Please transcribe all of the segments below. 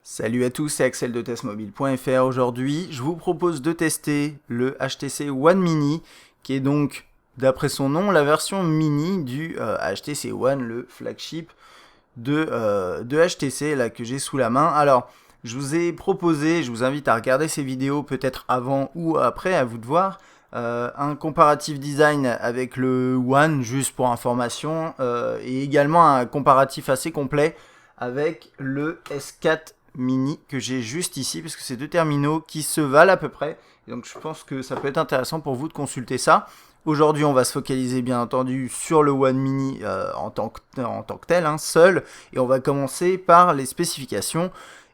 Salut à tous, c'est Axel de testmobile.fr. Aujourd'hui, je vous propose de tester le HTC One Mini, qui est donc, d'après son nom, la version mini du HTC One, le flagship de HTC là, que j'ai sous la main. Alors, je vous ai proposé, je vous invite à regarder ces vidéos peut-être avant ou après, à vous de voir, un comparatif design avec le One, juste pour information, et également un comparatif assez complet avec le S4 Mini que j'ai juste ici, parce que c'est deux terminaux qui se valent à peu près. Et donc je pense que ça peut être intéressant pour vous de consulter ça. Aujourd'hui, on va se focaliser bien entendu sur le One Mini en tant que tel, seul, et on va commencer par les spécifications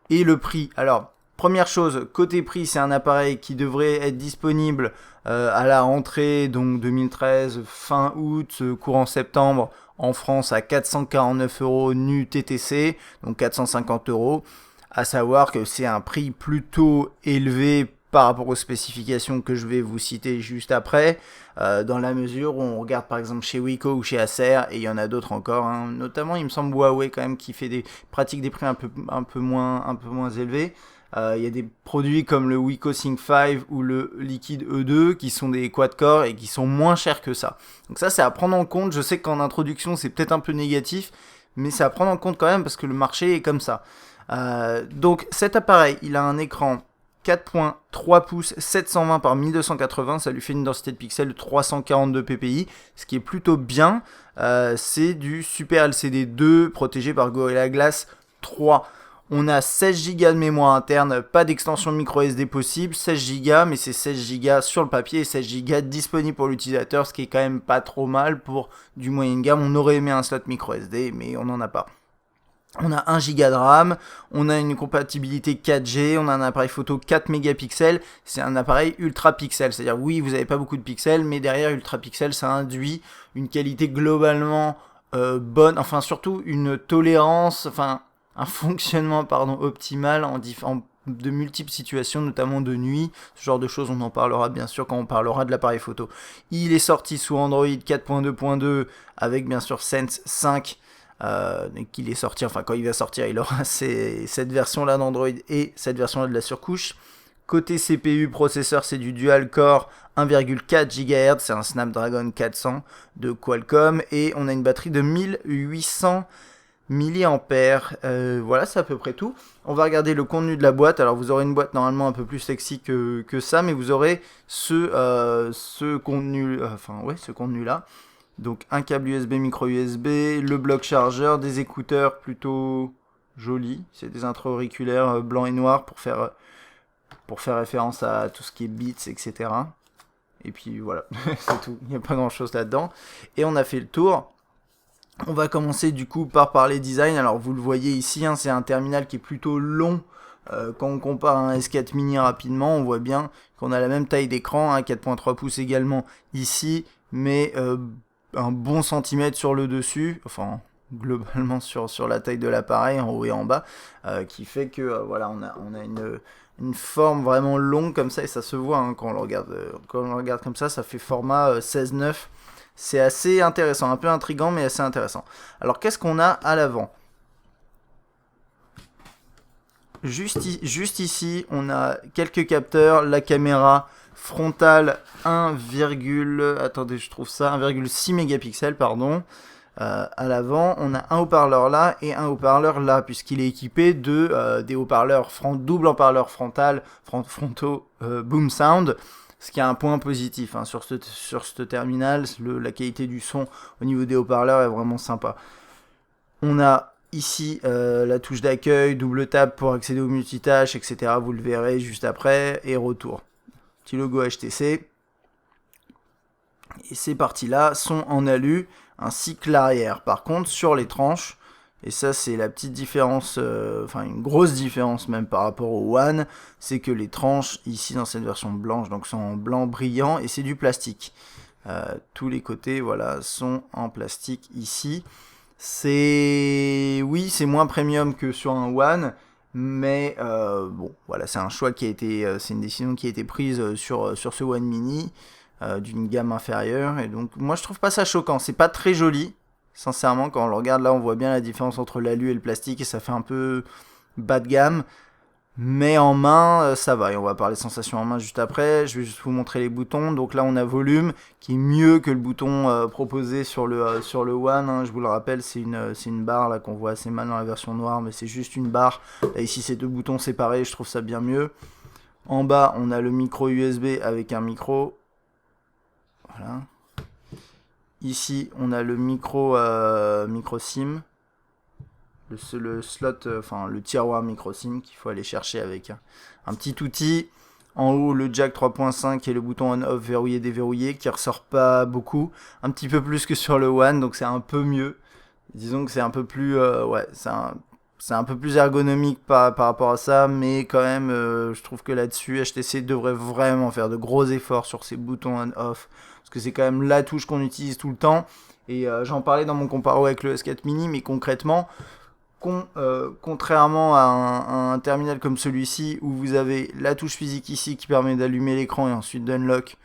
et le prix. Alors, première chose, côté prix, c'est un appareil qui devrait être disponible à la rentrée, donc 2013, fin août, courant septembre, en France à 449 € nu TTC, donc 450 €. À savoir que c'est un prix plutôt élevé par rapport aux spécifications que je vais vous citer juste après, dans la mesure où on regarde par exemple chez Wiko ou chez Acer, et il y en a d'autres encore, notamment il me semble Huawei quand même qui fait des pratiques des prix un peu moins élevés. Il y a des produits comme le Wiko Sync 5 ou le Liquid E2 qui sont des quad-core et qui sont moins chers que ça. Donc ça c'est à prendre en compte. Je sais qu'en introduction c'est peut-être un peu négatif, mais c'est à prendre en compte quand même parce que le marché est comme ça. Donc cet appareil, il a un écran 4.3 pouces 720 par 1280, ça lui fait une densité de pixels de 342 ppi, ce qui est plutôt bien. C'est du Super LCD 2 protégé par Gorilla Glass 3. On a 16 Go de mémoire interne, pas d'extension micro SD possible, 16 Go, mais c'est 16 Go sur le papier et 16 Go disponibles pour l'utilisateur, ce qui est quand même pas trop mal pour du moyen gamme. On aurait aimé un slot micro SD, mais on n'en a pas. On a 1 Go de RAM, on a une compatibilité 4G, on a un appareil photo 4 mégapixels, c'est un appareil ultra pixel, c'est-à-dire oui vous n'avez pas beaucoup de pixels, mais derrière ultra pixel ça induit une qualité globalement bonne, enfin surtout une tolérance, enfin un fonctionnement optimal de multiples situations, notamment de nuit, ce genre de choses on en parlera bien sûr quand on parlera de l'appareil photo. Il est sorti sous Android 4.2.2 avec bien sûr Sense 5, qu'il est sorti, enfin quand il va sortir il aura cette version là d'Android et cette version là de la surcouche. Côté CPU, processeur c'est du dual core 1,4 GHz, c'est un Snapdragon 400 de Qualcomm et on a une batterie de 1800 mAh. Voilà, c'est à peu près tout. On va regarder le contenu de la boîte. Alors vous aurez une boîte normalement un peu plus sexy que ça, mais vous aurez ce contenu, ce contenu là. Donc un câble USB, micro USB, le bloc chargeur, des écouteurs plutôt jolis, c'est des intra-auriculaires blancs et noirs pour faire référence à tout ce qui est Beats, etc. Et puis voilà, c'est tout, il n'y a pas grand chose là-dedans. Et on a fait le tour. On va commencer du coup par parler design. Alors vous le voyez ici, c'est un terminal qui est plutôt long. Quand on compare à un S4 mini rapidement, on voit bien qu'on a la même taille d'écran, 4.3 pouces également ici, mais un bon centimètre sur le dessus, enfin globalement sur la taille de l'appareil en haut et en bas, qui fait que voilà, on a une forme vraiment longue comme ça et ça se voit quand on le regarde comme ça fait format 16:9. C'est assez intéressant, un peu intriguant mais assez intéressant. Alors qu'est-ce qu'on a à l'avant ? Juste ici, on a quelques capteurs, la caméra frontale 1,6 mégapixels, pardon. À l'avant, on a un haut-parleur là et un haut-parleur là, puisqu'il est équipé de des haut-parleurs double haut-parleur frontaux Boom Sound, ce qui est un point positif sur ce terminal. La qualité du son au niveau des haut-parleurs est vraiment sympa. On a ici la touche d'accueil, double tap pour accéder aux multitâches, etc. Vous le verrez juste après, et retour. Petit logo HTC. Et ces parties-là sont en alu, ainsi que l'arrière. Par contre, sur les tranches, et ça c'est la petite différence, une grosse différence même par rapport au One, c'est que les tranches ici dans cette version blanche, donc sont en blanc brillant, et c'est du plastique. Tous les côtés, voilà, sont en plastique ici. C'est moins premium que sur un One, mais bon, voilà, c'est un choix c'est une décision qui a été prise sur ce One Mini d'une gamme inférieure, et donc moi je trouve pas ça choquant. C'est pas très joli, sincèrement, quand on le regarde là, on voit bien la différence entre l'alu et le plastique, et ça fait un peu bas de gamme. Mais en main, ça va. Et on va parler sensations en main juste après. Je vais juste vous montrer les boutons. Donc là, on a volume, qui est mieux que le bouton proposé sur le One. Hein. Je vous le rappelle, c'est une barre là qu'on voit assez mal dans la version noire, mais c'est juste une barre. Là, ici, c'est 2 boutons séparés. Je trouve ça bien mieux. En bas, on a le micro USB avec un micro. Voilà. Ici, on a le micro SIM. Le slot, le tiroir micro SIM qu'il faut aller chercher avec un petit outil. En haut, le jack 3.5 et le bouton on-off verrouillé déverrouillé qui ressort pas beaucoup. Un petit peu plus que sur le One, donc c'est un peu mieux. Disons que c'est un peu plus... c'est un peu plus ergonomique par rapport à ça, mais quand même, je trouve que là-dessus, HTC devrait vraiment faire de gros efforts sur ces boutons on-off, parce que c'est quand même la touche qu'on utilise tout le temps. Et j'en parlais dans mon comparo avec le S4 Mini, mais concrètement, contrairement à un terminal comme celui-ci, où vous avez la touche physique ici qui permet d'allumer l'écran et ensuite d'unlock,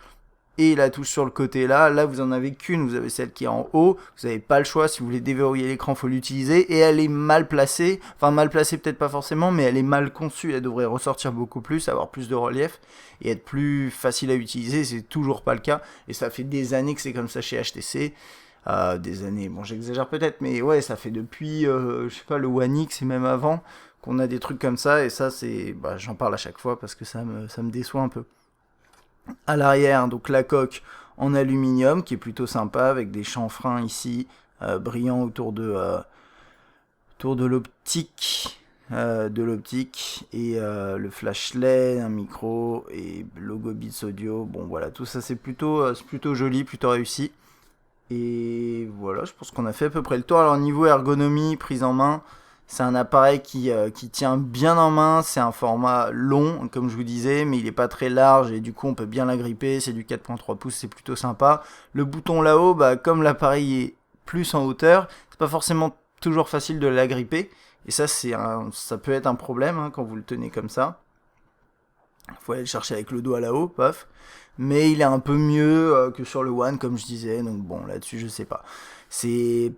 et la touche sur le côté là vous en avez qu'une, vous avez celle qui est en haut, vous n'avez pas le choix, si vous voulez déverrouiller l'écran, il faut l'utiliser, et elle est mal placée, enfin mal placée peut-être pas forcément, mais elle est mal conçue, elle devrait ressortir beaucoup plus, avoir plus de relief, et être plus facile à utiliser, c'est toujours pas le cas, et ça fait des années que c'est comme ça chez HTC, des années, bon j'exagère peut-être, mais ouais, ça fait depuis, je sais pas, le One X et même avant, qu'on a des trucs comme ça, et ça c'est, j'en parle à chaque fois parce que ça me déçoit un peu. À l'arrière, donc la coque en aluminium qui est plutôt sympa avec des chanfreins ici brillants autour de l'optique et le flashlight, un micro et logo Beats Audio. Bon voilà, tout ça c'est plutôt joli, plutôt réussi. Et voilà, je pense qu'on a fait à peu près le tour. Alors niveau ergonomie, prise en main, c'est un appareil qui tient bien en main, c'est un format long, comme je vous disais, mais il n'est pas très large et du coup on peut bien l'agripper, c'est du 4.3 pouces, c'est plutôt sympa. Le bouton là-haut, comme l'appareil est plus en hauteur, c'est pas forcément toujours facile de l'agripper, et ça peut être un problème hein, quand vous le tenez comme ça. Il faut aller le chercher avec le doigt là-haut, paf. Mais il est un peu mieux que sur le One, comme je disais, donc bon, là-dessus je sais pas. C'est...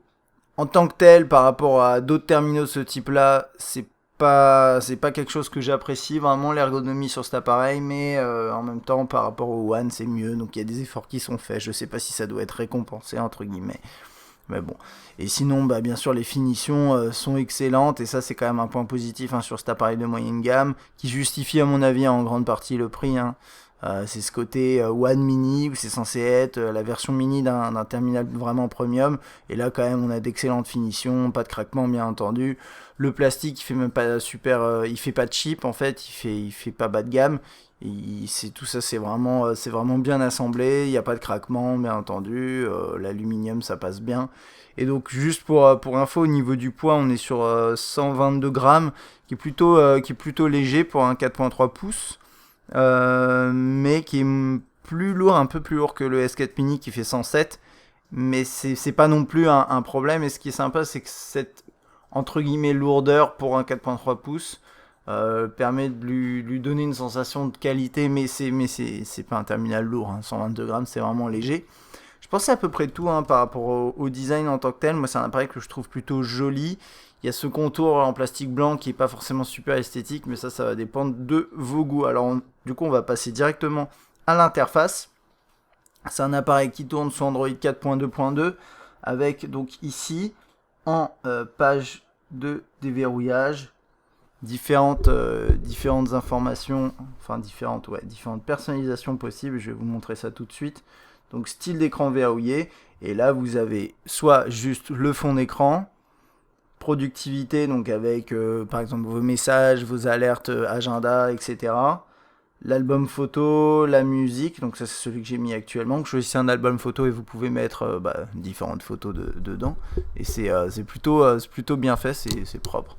En tant que tel, par rapport à d'autres terminaux de ce type-là, c'est pas quelque chose que j'apprécie vraiment l'ergonomie sur cet appareil, mais en même temps par rapport au One c'est mieux, donc il y a des efforts qui sont faits. Je sais pas si ça doit être récompensé entre guillemets, mais bon. Et sinon, bien sûr les finitions sont excellentes et ça c'est quand même un point positif hein, sur cet appareil de moyenne gamme qui justifie à mon avis en grande partie le prix. Hein. C'est ce côté One Mini où c'est censé être la version mini d'un terminal vraiment premium, et là quand même on a d'excellentes finitions, pas de craquement bien entendu. Le plastique il fait même pas il fait pas cheap en fait, il fait pas bas de gamme. Tout ça c'est vraiment bien assemblé, il n'y a pas de craquement bien entendu, l'aluminium ça passe bien. Et donc juste pour info, au niveau du poids on est sur 122 grammes qui est plutôt léger pour un 4.3 pouces. Mais qui est plus lourd, un peu plus lourd que le S4 Mini qui fait 107, mais c'est pas non plus un problème. Et ce qui est sympa, c'est que cette entre guillemets lourdeur pour un 4.3 pouces permet de lui donner une sensation de qualité, mais c'est pas un terminal lourd, hein. 122 grammes c'est vraiment léger. Je pense que c'est à peu près tout hein, par rapport au design en tant que tel. Moi c'est un appareil que je trouve plutôt joli. Il y a ce contour en plastique blanc qui est pas forcément super esthétique, mais ça va dépendre de vos goûts. Alors du coup on va passer directement à l'interface. C'est un appareil qui tourne sur Android 4.2.2 avec donc ici en page de déverrouillage différentes informations, enfin différentes personnalisations possibles. Je vais vous montrer ça tout de suite. Donc style d'écran verrouillé, et là vous avez soit juste le fond d'écran, productivité, donc avec par exemple vos messages, vos alertes, agenda, etc. L'album photo, la musique, donc ça c'est celui que j'ai mis actuellement. Vous choisissez un album photo et vous pouvez mettre différentes photos dedans. Et c'est plutôt bien fait, c'est propre.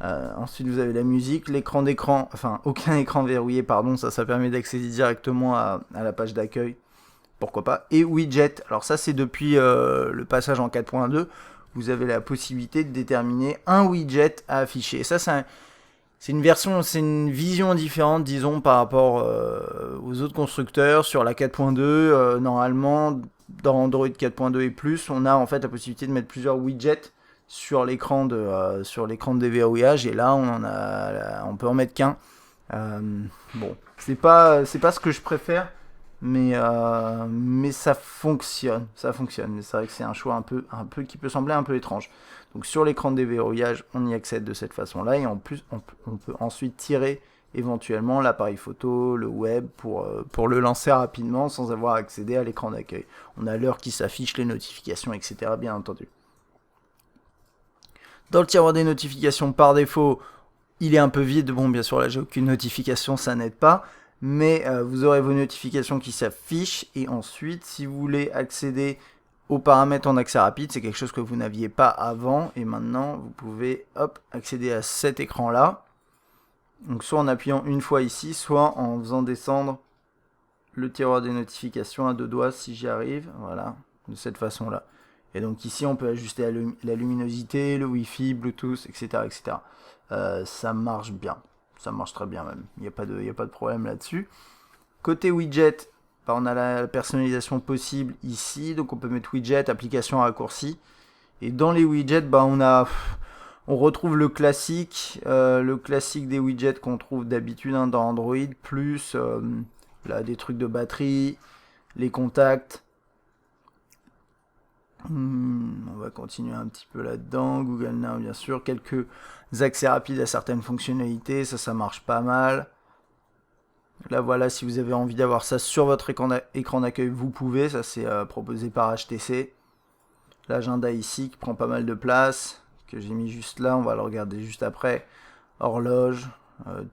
Ensuite vous avez la musique, aucun écran verrouillé, pardon, ça permet d'accéder directement à la page d'accueil, pourquoi pas. Et widget, alors ça c'est depuis le passage en 4.2, vous avez la possibilité de déterminer un widget à afficher. Et ça c'est une vision différente, disons, par rapport aux autres constructeurs. Sur la 4.2, normalement, dans Android 4.2 et plus, on a en fait la possibilité de mettre plusieurs widgets sur l'écran de déverrouillage, et là on peut en mettre qu'un. Bon, c'est pas ce que je préfère, mais ça fonctionne. Mais c'est vrai que c'est un choix un peu qui peut sembler un peu étrange. Donc sur l'écran de déverrouillage, on y accède de cette façon-là, et en plus on peut ensuite tirer éventuellement l'appareil photo, le web, pour le lancer rapidement sans avoir accédé à l'écran d'accueil. On a l'heure qui s'affiche, les notifications, etc. bien entendu. Dans le tiroir des notifications, par défaut, il est un peu vide. Bon, bien sûr, là, j'ai aucune notification, ça n'aide pas. Mais vous aurez vos notifications qui s'affichent. Et ensuite, si vous voulez accéder aux paramètres en accès rapide, c'est quelque chose que vous n'aviez pas avant. Et maintenant, vous pouvez accéder à cet écran-là. Donc, soit en appuyant une fois ici, soit en faisant descendre le tiroir des notifications à 2 doigts, si j'y arrive. Voilà, de cette façon-là. Et donc ici, on peut ajuster la luminosité, le Wi-Fi, Bluetooth, etc. etc. Ça marche bien. Ça marche très bien même. Il n'y a pas de problème là-dessus. Côté widget, on a la personnalisation possible ici. Donc on peut mettre widget, application raccourci. Et dans les widgets, on retrouve le classique des widgets qu'on trouve d'habitude dans Android, plus là, des trucs de batterie, les contacts. On va continuer un petit peu là-dedans. Google Now, bien sûr. Quelques accès rapides à certaines fonctionnalités. Ça marche pas mal. Là, voilà, si vous avez envie d'avoir ça sur votre écran d'accueil, vous pouvez. Ça, c'est proposé par HTC. L'agenda ici, qui prend pas mal de place, que j'ai mis juste là. On va le regarder juste après. Horloge.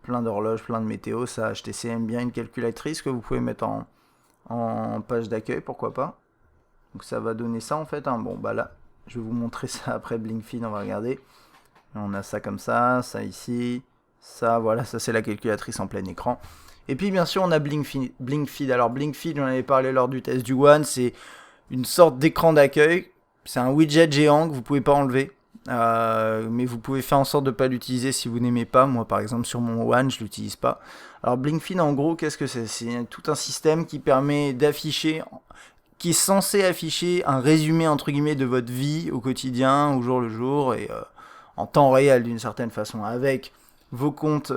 Plein d'horloges, plein de météo. Ça, HTC aime bien. Une calculatrice que vous pouvez mettre en page d'accueil, pourquoi pas. Donc ça va donner ça en fait. Bon bah là, je vais vous montrer ça après Blinkfeed, on va regarder. On a ça comme ça ici, ça, voilà, ça c'est la calculatrice en plein écran. Et puis bien sûr on a Blinkfeed. Alors Blinkfeed, j'en avais parlé lors du test du One, c'est une sorte d'écran d'accueil. C'est un widget géant que vous pouvez pas enlever. Mais vous pouvez faire en sorte de ne pas l'utiliser si vous n'aimez pas. Moi par exemple sur mon One, je l'utilise pas. Alors Blinkfeed en gros, qu'est-ce que c'est? C'est tout un système qui permet d'afficher, qui est censé afficher un résumé entre guillemets de votre vie au quotidien, au jour le jour, et en temps réel d'une certaine façon, avec vos comptes,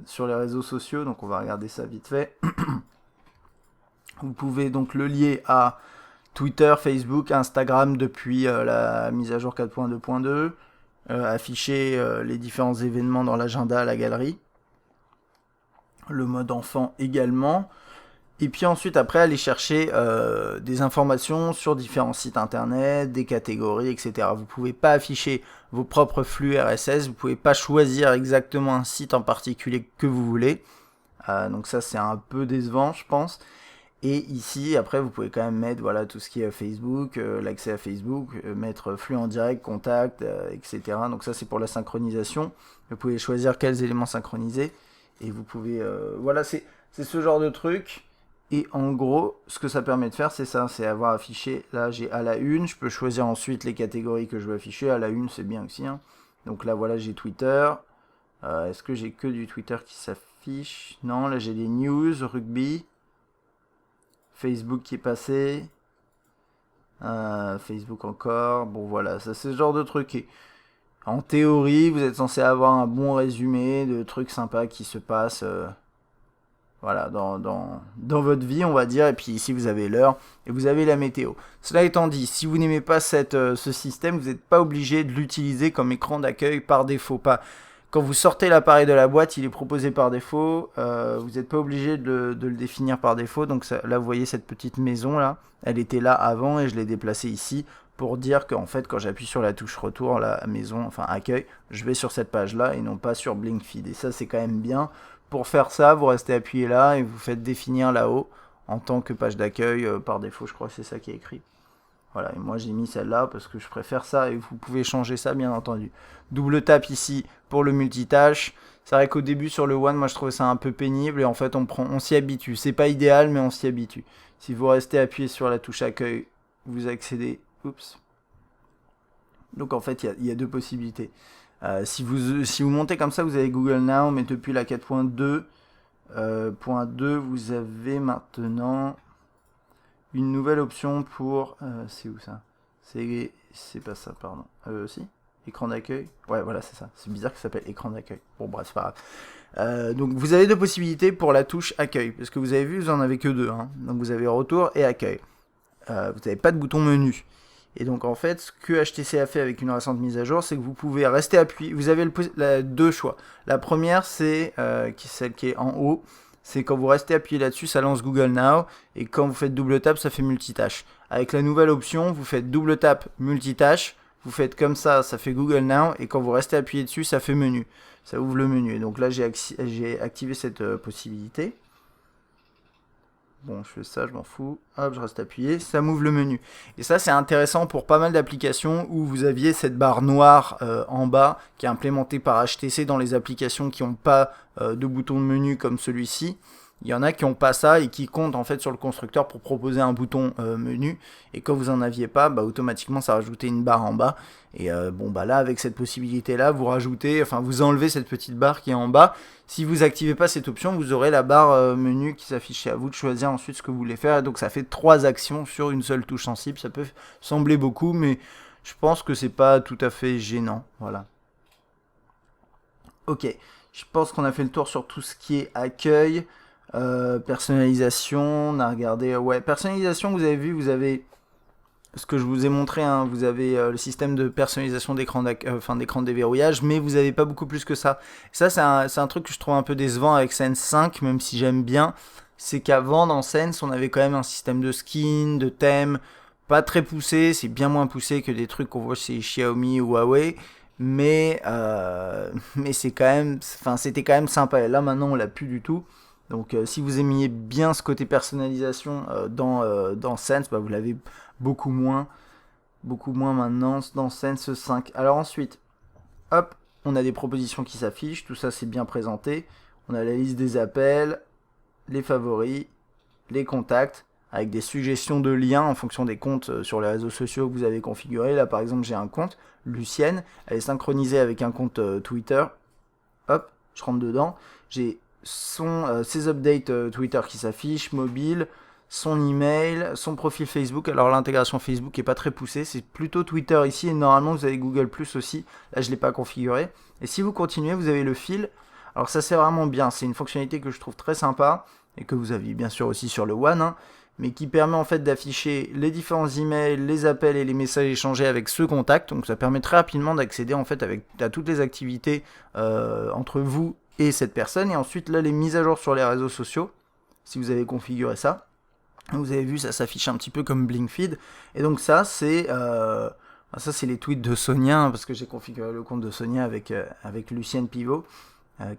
sur les réseaux sociaux. Donc on va regarder ça vite fait. Vous pouvez donc le lier à Twitter, Facebook, Instagram depuis la mise à jour 4.2.2, afficher les différents événements dans l'agenda, la galerie, le mode enfant également. Et puis ensuite, après, aller chercher des informations sur différents sites internet, des catégories, etc. Vous ne pouvez pas afficher vos propres flux RSS, vous ne pouvez pas choisir exactement un site en particulier que vous voulez. Donc ça, c'est un peu décevant, je pense. Et ici, après, vous pouvez quand même mettre voilà, tout ce qui est Facebook, l'accès à Facebook, mettre flux en direct, contact, etc. Donc ça, c'est pour la synchronisation. Vous pouvez choisir quels éléments synchroniser. Et vous pouvez... voilà, c'est ce genre de truc. Et en gros, ce que ça permet de faire, c'est ça, c'est avoir affiché, là j'ai à la une, je peux choisir ensuite les catégories que je veux afficher, à la une c'est bien aussi. Donc là voilà, j'ai Twitter. Est-ce que j'ai que du Twitter qui s'affiche? Non, là j'ai des news, rugby, Facebook qui est passé, Facebook encore, bon voilà, ça c'est ce genre de truc. Et en théorie, vous êtes censé avoir un bon résumé de trucs sympas qui se passent... voilà, dans votre vie, on va dire. Et puis ici, vous avez l'heure et vous avez la météo. Cela étant dit, si vous n'aimez pas ce système, vous n'êtes pas obligé de l'utiliser comme écran d'accueil par défaut. Quand vous sortez l'appareil de la boîte, il est proposé par défaut. Vous n'êtes pas obligé de le définir par défaut. Donc ça, là, vous voyez cette petite maison là. Elle était là avant et je l'ai déplacée ici pour dire qu'en fait, quand j'appuie sur la touche retour, la maison, enfin accueil, je vais sur cette page là et non pas sur Blinkfeed. Et ça, c'est quand même bien. Pour faire ça, vous restez appuyé là et vous faites définir là-haut en tant que page d'accueil par défaut, je crois que c'est ça qui est écrit. Voilà, et moi j'ai mis celle-là parce que je préfère ça et vous pouvez changer ça bien entendu. Double tap ici pour le multitâche. C'est vrai qu'au début sur le One, moi je trouvais ça un peu pénible et en fait on s'y habitue. C'est pas idéal mais on s'y habitue. Si vous restez appuyé sur la touche accueil, vous accédez. Oups. Donc en fait il y a deux possibilités. Si vous montez comme ça, vous avez Google Now, mais depuis la 4.2, vous avez maintenant une nouvelle option pour... c'est où ça? C'est pas ça, pardon. Si. Écran d'accueil. Ouais, voilà, c'est ça. C'est bizarre que ça s'appelle écran d'accueil. Bon, bref, c'est pas grave. Donc vous avez deux possibilités pour la touche accueil, parce que vous avez vu, vous en avez que deux. Hein. Donc vous avez retour et accueil. Vous n'avez pas de bouton menu. Et donc en fait, ce que HTC a fait avec une récente mise à jour, c'est que vous pouvez rester appuyé. Vous avez deux choix. La première, c'est celle qui est en haut. C'est quand vous restez appuyé là-dessus, ça lance Google Now. Et quand vous faites double tap, ça fait multitâche. Avec la nouvelle option, vous faites double tap multitâche. Vous faites comme ça fait Google Now. Et quand vous restez appuyé dessus, ça fait menu. Ça ouvre le menu. Et donc là, j'ai activé cette possibilité. Bon, je fais ça, je m'en fous. Hop, je reste appuyé, ça m'ouvre le menu. Et ça, c'est intéressant pour pas mal d'applications où vous aviez cette barre noire en bas qui est implémentée par HTC dans les applications qui n'ont pas de bouton de menu comme celui-ci. Il y en a qui n'ont pas ça et qui comptent en fait sur le constructeur pour proposer un bouton menu. Et quand vous en aviez pas, bah, automatiquement ça rajoutait une barre en bas. Et bon bah là avec cette possibilité là, vous enlevez cette petite barre qui est en bas. Si vous activez pas cette option, vous aurez la barre menu qui s'affiche. À vous de choisir ensuite ce que vous voulez faire. Et donc ça fait 3 actions sur une seule touche sensible. Ça peut sembler beaucoup, mais je pense que c'est pas tout à fait gênant. Voilà. Ok, je pense qu'on a fait le tour sur tout ce qui est accueil. Personnalisation, on a regardé, personnalisation, vous avez vu, vous avez ce que je vous ai montré, hein, vous avez le système de personnalisation d'écran de déverrouillage, mais vous n'avez pas beaucoup plus que ça. Ça, c'est un truc que je trouve un peu décevant avec Sense 5, même si j'aime bien, c'est qu'avant, dans Sense, on avait quand même un système de skin, de thème, pas très poussé, c'est bien moins poussé que des trucs qu'on voit chez Xiaomi ou Huawei, mais c'est quand même, c'était quand même sympa, et là, maintenant, on l'a plus du tout. Donc si vous aimiez bien ce côté personnalisation dans Sense, bah, vous l'avez beaucoup moins maintenant dans Sense 5. Alors ensuite, hop, on a des propositions qui s'affichent, tout ça c'est bien présenté. On a la liste des appels, les favoris, les contacts, avec des suggestions de liens en fonction des comptes sur les réseaux sociaux que vous avez configurés. Là par exemple j'ai un compte, Lucienne, elle est synchronisée avec un compte Twitter. Hop, je rentre dedans, j'ai ses updates Twitter qui s'affichent, mobile, son email, son profil Facebook. Alors l'intégration Facebook est pas très poussée, c'est plutôt Twitter ici, et normalement vous avez Google Plus aussi. Là je l'ai pas configuré. Et si vous continuez, vous avez le fil. Alors ça c'est vraiment bien, c'est une fonctionnalité que je trouve très sympa et que vous aviez bien sûr aussi sur le One, hein, mais qui permet en fait d'afficher les différents emails, les appels et les messages échangés avec ce contact. Donc ça permet très rapidement d'accéder en fait à toutes les activités entre vous et cette personne. Et ensuite là les mises à jour sur les réseaux sociaux, si vous avez configuré ça, vous avez vu ça s'affiche un petit peu comme Blinkfeed. Et donc ça c'est les tweets de Sonia, hein, parce que j'ai configuré le compte de Sonia avec Lucienne Pivot,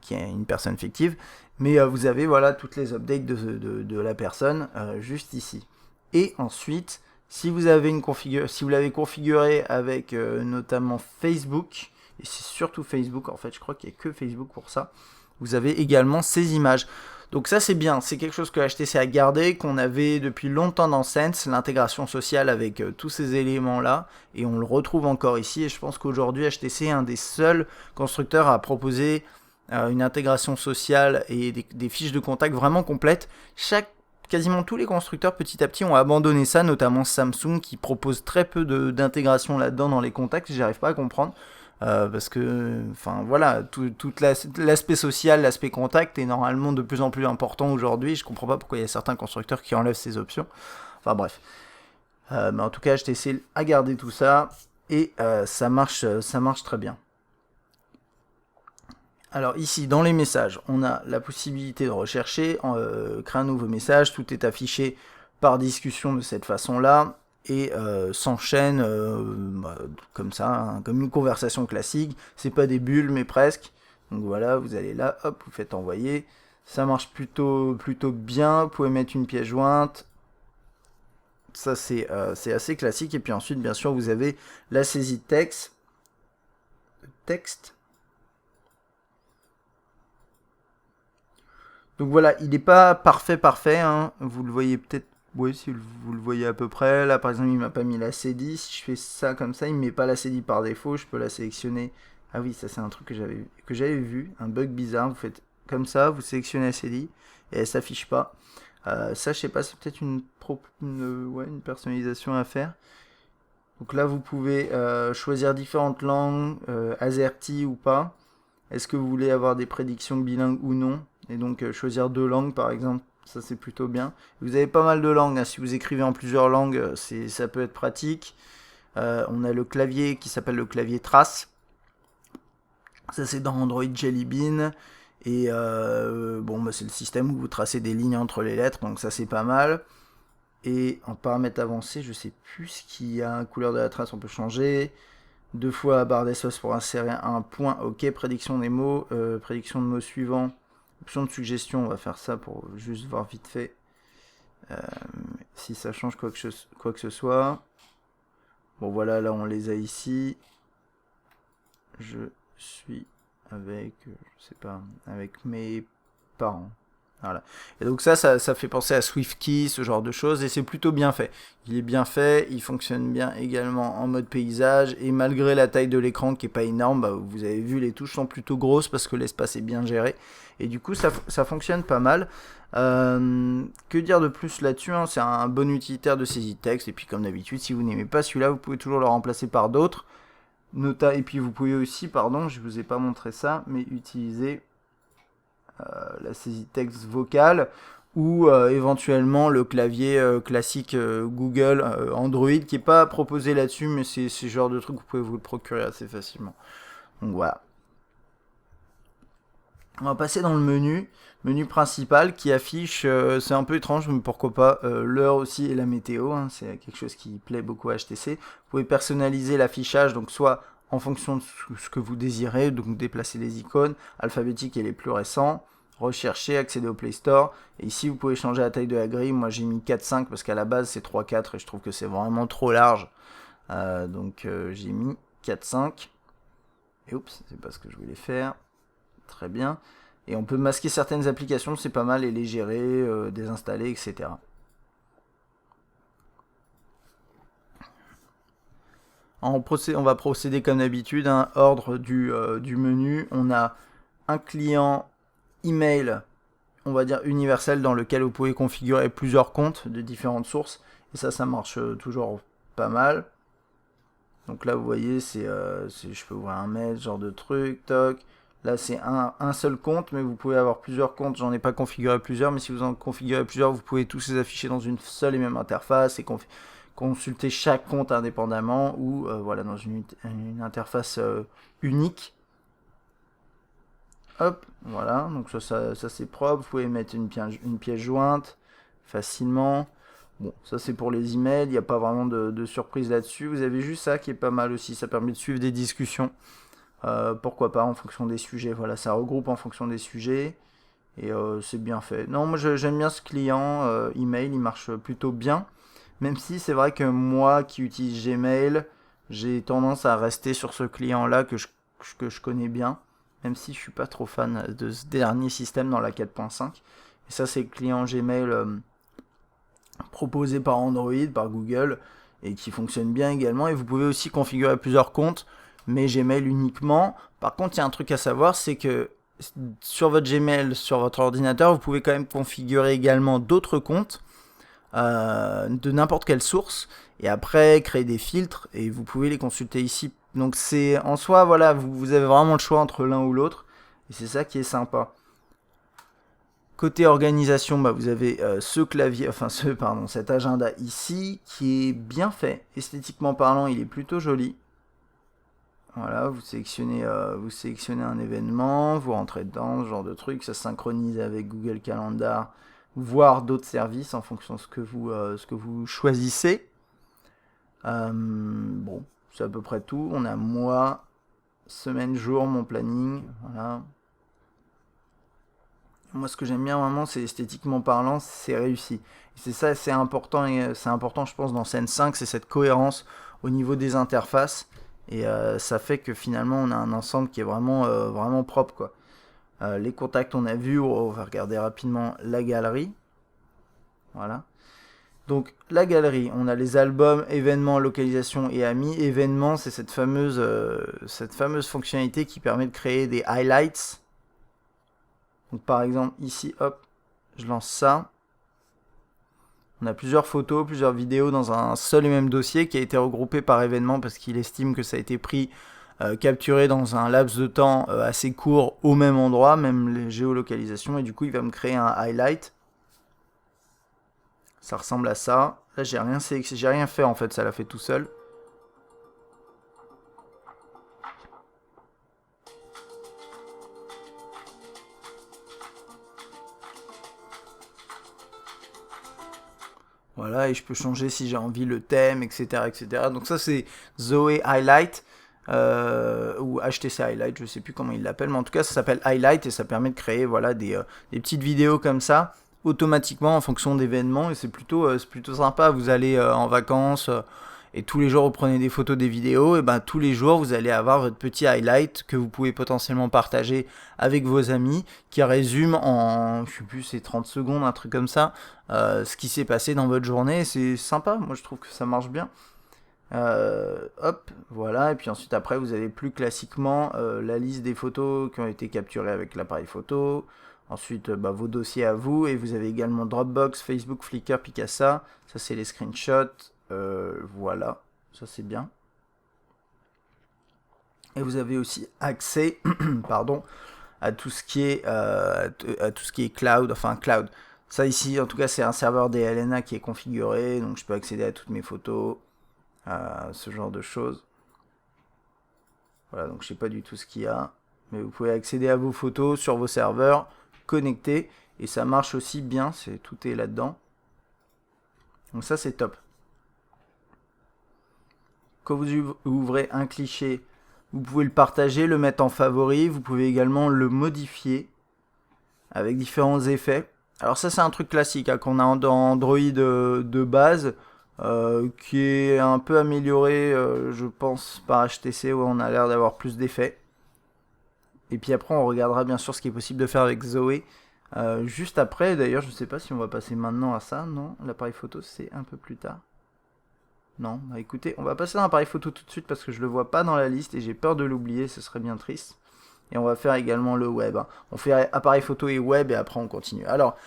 qui est une personne fictive. Mais vous avez voilà toutes les updates de la personne juste ici. Et ensuite, si vous l'avez configuré avec notamment Facebook, et c'est surtout Facebook en fait, je crois qu'il n'y a que Facebook pour ça, vous avez également ces images. Donc ça c'est bien, c'est quelque chose que HTC a gardé, qu'on avait depuis longtemps dans Sense, l'intégration sociale avec tous ces éléments-là, et on le retrouve encore ici, et je pense qu'aujourd'hui HTC est un des seuls constructeurs à proposer une intégration sociale et des fiches de contact vraiment complètes. Quasiment tous les constructeurs petit à petit ont abandonné ça, notamment Samsung qui propose très peu d'intégration là-dedans dans les contacts, j'arrive pas à comprendre. Parce que, enfin voilà, tout l'aspect social, l'aspect contact est normalement de plus en plus important aujourd'hui. Je comprends pas pourquoi il y a certains constructeurs qui enlèvent ces options. Enfin bref. Mais en tout cas, HTC a gardé tout ça et ça marche très bien. Alors ici, dans les messages, on a la possibilité de rechercher, créer un nouveau message. Tout est affiché par discussion de cette façon-là. Et s'enchaîne comme ça, hein, comme une conversation classique. C'est pas des bulles, mais presque. Donc voilà, vous allez là, hop, vous faites envoyer. Ça marche plutôt bien. Vous pouvez mettre une pièce jointe. Ça, c'est assez classique. Et puis ensuite, bien sûr, vous avez la saisie de texte. Donc voilà, il n'est pas parfait, hein. Vous le voyez peut-être. Oui, si vous le voyez à peu près. Là, par exemple, il m'a pas mis la CDI. Si je fais ça comme ça, il me met pas la CDI par défaut. Je peux la sélectionner. Ah oui, ça c'est un truc que j'avais vu. Un bug bizarre. Vous faites comme ça, vous sélectionnez la CDI et elle s'affiche pas. Ça, je sais pas, c'est peut-être une personnalisation à faire. Donc là, vous pouvez choisir différentes langues, AZERTY ou pas. Est-ce que vous voulez avoir des prédictions bilingues ou non? Et donc choisir 2 langues par exemple, ça c'est plutôt bien. Vous avez pas mal de langues, hein. Si vous écrivez en plusieurs langues, ça peut être pratique. On a le clavier qui s'appelle le clavier trace. Ça c'est dans Android Jelly Bean. Et bon, bah, c'est le système où vous tracez des lignes entre les lettres, donc ça c'est pas mal. Et en paramètres avancés, je sais plus ce qu'il y a. Couleur de la trace, on peut changer. 2 fois barre d'espace pour insérer un point. Ok, prédiction des mots. Prédiction de mots suivants. Option de suggestion, on va faire ça pour juste voir vite fait. Si ça change quoi que ce soit. Bon voilà, là on les a ici. Je suis avec, je sais pas, avec mes parents. Voilà. Et donc ça fait penser à SwiftKey, ce genre de choses, et c'est plutôt bien fait. Il est bien fait, il fonctionne bien également en mode paysage, et malgré la taille de l'écran qui est pas énorme, bah, vous avez vu, les touches sont plutôt grosses parce que l'espace est bien géré, et du coup ça fonctionne pas mal. Que dire de plus là-dessus, hein, c'est un bon utilitaire de saisie de texte, et puis comme d'habitude, si vous n'aimez pas celui-là, vous pouvez toujours le remplacer par d'autres. Et puis vous pouvez aussi, pardon, je vous ai pas montré ça, mais utiliser la saisie texte vocale ou éventuellement le clavier classique Google Android qui n'est pas proposé là-dessus, mais c'est ce genre de truc, vous pouvez vous le procurer assez facilement. Donc voilà. On va passer dans le menu principal qui affiche, c'est un peu étrange, mais pourquoi pas, l'heure aussi et la météo, hein, c'est quelque chose qui plaît beaucoup à HTC. Vous pouvez personnaliser l'affichage, donc soit en fonction de ce que vous désirez, donc déplacer les icônes, alphabétiques et les plus récents, rechercher, accéder au Play Store, et ici vous pouvez changer la taille de la grille. Moi j'ai mis 4-5 parce qu'à la base c'est 3-4 et je trouve que c'est vraiment trop large, donc j'ai mis 4-5, et oups, c'est pas ce que je voulais faire. Très bien. Et on peut masquer certaines applications, c'est pas mal, et les gérer, désinstaller, etc. On va procéder comme d'habitude, hein, ordre du menu. On a un client email, on va dire universel, dans lequel vous pouvez configurer plusieurs comptes de différentes sources. Et ça marche toujours pas mal. Donc là, vous voyez, je peux ouvrir un mail, ce genre de truc, toc. Là, c'est un seul compte, mais vous pouvez avoir plusieurs comptes. J'en ai pas configuré plusieurs, mais si vous en configurez plusieurs, vous pouvez tous les afficher dans une seule et même interface et consulter chaque compte indépendamment ou voilà, dans une interface unique. Hop, voilà, donc ça c'est propre. Vous pouvez mettre une pièce jointe facilement. Bon, ça c'est pour les emails, il n'y a pas vraiment de surprise là-dessus. Vous avez juste ça qui est pas mal aussi, ça permet de suivre des discussions. Pourquoi pas en fonction des sujets, voilà, ça regroupe en fonction des sujets. Et c'est bien fait. Non, moi j'aime bien ce client email, il marche plutôt bien. Même si c'est vrai que moi qui utilise Gmail, j'ai tendance à rester sur ce client-là que je connais bien. Même si je suis pas trop fan de ce dernier système dans la 4.5. Et ça c'est le client Gmail proposé par Android, par Google, et qui fonctionne bien également. Et vous pouvez aussi configurer plusieurs comptes, mais Gmail uniquement. Par contre, il y a un truc à savoir, c'est que sur votre Gmail, sur votre ordinateur, vous pouvez quand même configurer également d'autres comptes de n'importe quelle source, et après créer des filtres, et vous pouvez les consulter ici. Donc c'est en soi, voilà, vous avez vraiment le choix entre l'un ou l'autre, et c'est ça qui est sympa. Côté organisation, bah, vous avez ce clavier, cet agenda ici qui est bien fait. Esthétiquement parlant, il est plutôt joli. Voilà, vous sélectionnez un événement, vous rentrez dedans, ce genre de truc, ça synchronise avec Google Calendar, voire d'autres services en fonction de ce que vous choisissez. Bon, c'est à peu près tout. On a mois, semaine, jour, mon planning, voilà. Moi, ce que j'aime bien vraiment, c'est esthétiquement parlant, c'est réussi. Et c'est ça, c'est important, je pense, dans Scène 5, c'est cette cohérence au niveau des interfaces. Et ça fait que finalement, on a un ensemble qui est vraiment propre, quoi. Les contacts, on a vu, on va regarder rapidement la galerie. Voilà. Donc, la galerie, on a les albums, événements, localisation et amis. Événements, c'est cette fameuse fonctionnalité qui permet de créer des highlights. Donc par exemple ici, hop, je lance ça. On a plusieurs photos, plusieurs vidéos dans un seul et même dossier qui a été regroupé par événement parce qu'il estime que ça a été pris, capturé dans un laps de temps assez court au même endroit, même les géolocalisations, et du coup il va me créer un highlight. Ça ressemble à ça. Là j'ai rien fait en fait, ça l'a fait tout seul. Voilà, et je peux changer si j'ai envie le thème, etc. etc. Donc ça c'est Zoé Highlight, ou HTC Highlight, je sais plus comment il l'appelle, mais en tout cas ça s'appelle Highlight et ça permet de créer voilà, des petites vidéos comme ça, automatiquement en fonction d'événements, et c'est plutôt sympa. Vous allez en vacances, et tous les jours vous prenez des photos, des vidéos, et ben tous les jours vous allez avoir votre petit highlight que vous pouvez potentiellement partager avec vos amis, qui résume en, je sais plus, c'est 30 secondes, un truc comme ça, ce qui s'est passé dans votre journée. C'est sympa, moi je trouve que ça marche bien. Hop, voilà, et puis ensuite après vous avez plus classiquement la liste des photos qui ont été capturées avec l'appareil photo. Ensuite, vos dossiers à vous, et vous avez également Dropbox, Facebook, Flickr, Picasa. Ça c'est les screenshots. Voilà, ça c'est bien. Et vous avez aussi accès, pardon, à tout ce qui est cloud, enfin cloud. Ça ici, en tout cas, c'est un serveur DLNA qui est configuré, donc je peux accéder à toutes mes photos, ce genre de choses. Voilà, donc je sais pas du tout ce qu'il y a, mais vous pouvez accéder à vos photos sur vos serveurs connectés, et ça marche aussi bien, tout est là-dedans. Donc ça c'est top. Quand vous ouvrez un cliché, vous pouvez le partager, le mettre en favori. Vous pouvez également le modifier avec différents effets. Alors ça c'est un truc classique hein, qu'on a dans Android de base, qui est un peu amélioré, je pense, par HTC, où on a l'air d'avoir plus d'effets. Et puis après on regardera bien sûr ce qui est possible de faire avec Zoé. Juste après, d'ailleurs je ne sais pas si on va passer maintenant à ça, non, l'appareil photo c'est un peu plus tard. Non, bah écoutez, on va passer à l'appareil photo tout de suite parce que je le vois pas dans la liste et j'ai peur de l'oublier, ce serait bien triste. Et on va faire également le web. Hein. On fait appareil photo et web et après on continue. Alors,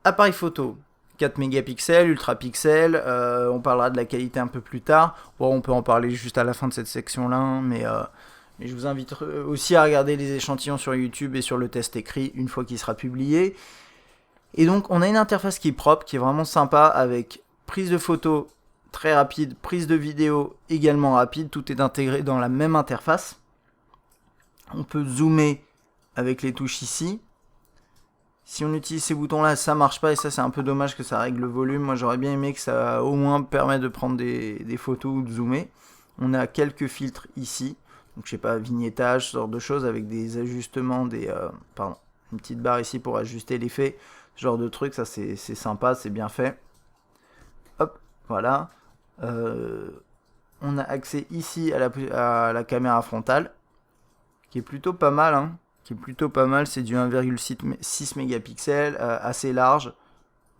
appareil photo, 4 mégapixels, ultra pixels, on parlera de la qualité un peu plus tard. Bon, on peut en parler juste à la fin de cette section-là, mais je vous invite aussi à regarder les échantillons sur YouTube et sur le test écrit une fois qu'il sera publié. Et donc, on a une interface qui est propre, qui est vraiment sympa, avec prise de photo très rapide, prise de vidéo également rapide, tout est intégré dans la même interface. On peut zoomer avec les touches ici. Si on utilise ces boutons là, ça marche pas, et ça c'est un peu dommage que ça règle le volume. Moi j'aurais bien aimé que ça au moins permette de prendre des photos ou de zoomer. On a quelques filtres ici, donc je sais pas, vignettage, ce genre de choses, avec des ajustements, une petite barre ici pour ajuster l'effet, ce genre de truc, ça c'est sympa, c'est bien fait. Hop, voilà. On a accès ici à la caméra frontale, qui est plutôt pas mal, hein, c'est du 1,6 mégapixels, assez large,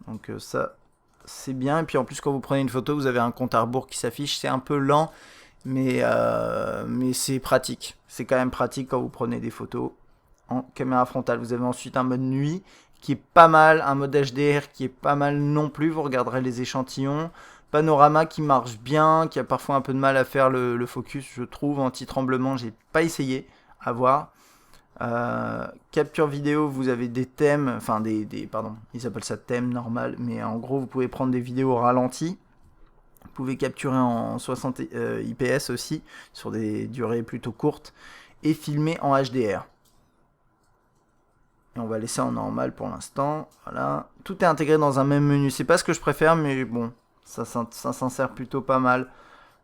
donc ça c'est bien. Et puis en plus quand vous prenez une photo, vous avez un compte à rebours qui s'affiche, c'est un peu lent, mais c'est pratique, c'est quand même pratique quand vous prenez des photos en caméra frontale. Vous avez ensuite un mode nuit qui est pas mal, un mode HDR qui est pas mal non plus, vous regarderez les échantillons. Panorama qui marche bien, qui a parfois un peu de mal à faire le focus, je trouve. Anti-tremblement, j'ai pas essayé, à voir. Capture vidéo, vous avez des thèmes, enfin pardon, ils appellent ça thème normal, mais en gros vous pouvez prendre des vidéos ralenties. Vous pouvez capturer en 60 IPS aussi, sur des durées plutôt courtes, et filmer en HDR. Et on va laisser en normal pour l'instant, voilà. Tout est intégré dans un même menu, c'est pas ce que je préfère, mais bon, ça s'en sert plutôt pas mal.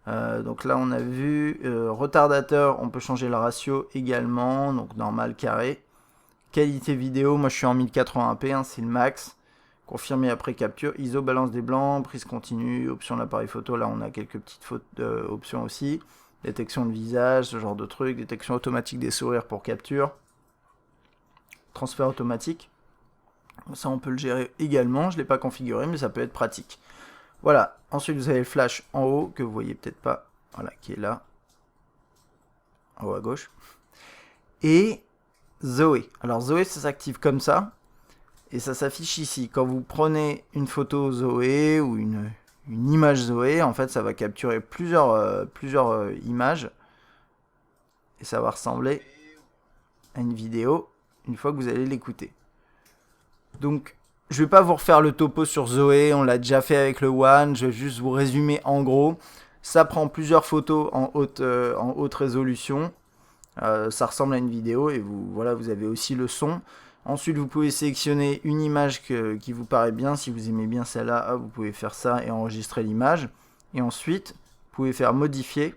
Donc là on a vu retardateur, on peut changer le ratio également, donc normal, carré. Qualité vidéo, moi je suis en 1080p, hein, c'est le max. Confirmer après capture, ISO, balance des blancs, prise continue, option de l'appareil photo, là on a quelques petites options aussi. Détection de visage, ce genre de truc, détection automatique des sourires pour capture. Transfert automatique, ça on peut le gérer également, je ne l'ai pas configuré mais ça peut être pratique. Voilà, ensuite vous avez le flash en haut, que vous voyez peut-être pas, voilà, qui est là, en haut à gauche. Et Zoé, alors Zoé ça s'active comme ça, et ça s'affiche ici. Quand vous prenez une photo Zoé ou une image Zoé, en fait ça va capturer plusieurs images et ça va ressembler à une vidéo une fois que vous allez l'écouter. Donc je vais pas vous refaire le topo sur Zoé, on l'a déjà fait avec le One, je vais juste vous résumer en gros. Ça prend plusieurs photos en haute résolution, ça ressemble à une vidéo et vous avez aussi le son. Ensuite, vous pouvez sélectionner une image qui vous paraît bien. Si vous aimez bien celle-là, vous pouvez faire ça et enregistrer l'image. Et ensuite, vous pouvez faire modifier.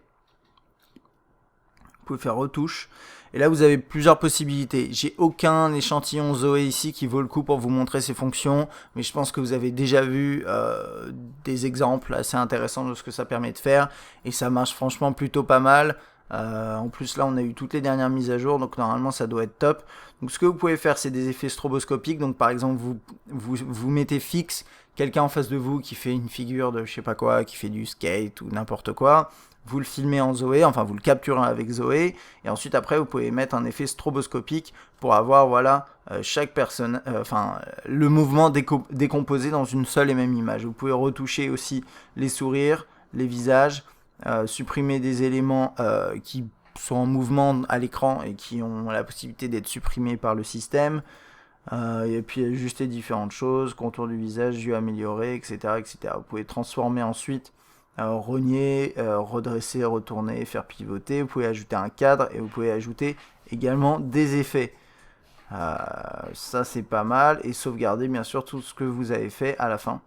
Vous pouvez faire retouche. Et là, vous avez plusieurs possibilités. J'ai aucun échantillon Zoé ici qui vaut le coup pour vous montrer ces fonctions. Mais je pense que vous avez déjà vu des exemples assez intéressants de ce que ça permet de faire. Et ça marche franchement plutôt pas mal. En plus là on a eu toutes les dernières mises à jour, donc normalement ça doit être top. Donc ce que vous pouvez faire, c'est des effets stroboscopiques. Donc par exemple vous mettez fixe quelqu'un en face de vous qui fait une figure de je sais pas quoi, qui fait du skate ou n'importe quoi. Vous le filmez en Zoé, enfin vous le capturez avec Zoé, et ensuite après vous pouvez mettre un effet stroboscopique pour avoir chaque personne, le mouvement décomposé dans une seule et même image. Vous pouvez retoucher aussi les sourires, les visages, supprimer des éléments qui sont en mouvement à l'écran et qui ont la possibilité d'être supprimés par le système, et puis ajuster différentes choses, contour du visage, yeux améliorés, etc., etc. Vous pouvez transformer ensuite, rogner, redresser, retourner, faire pivoter. Vous pouvez ajouter un cadre et vous pouvez ajouter également des effets. Ça c'est pas mal, et sauvegarder bien sûr tout ce que vous avez fait à la fin.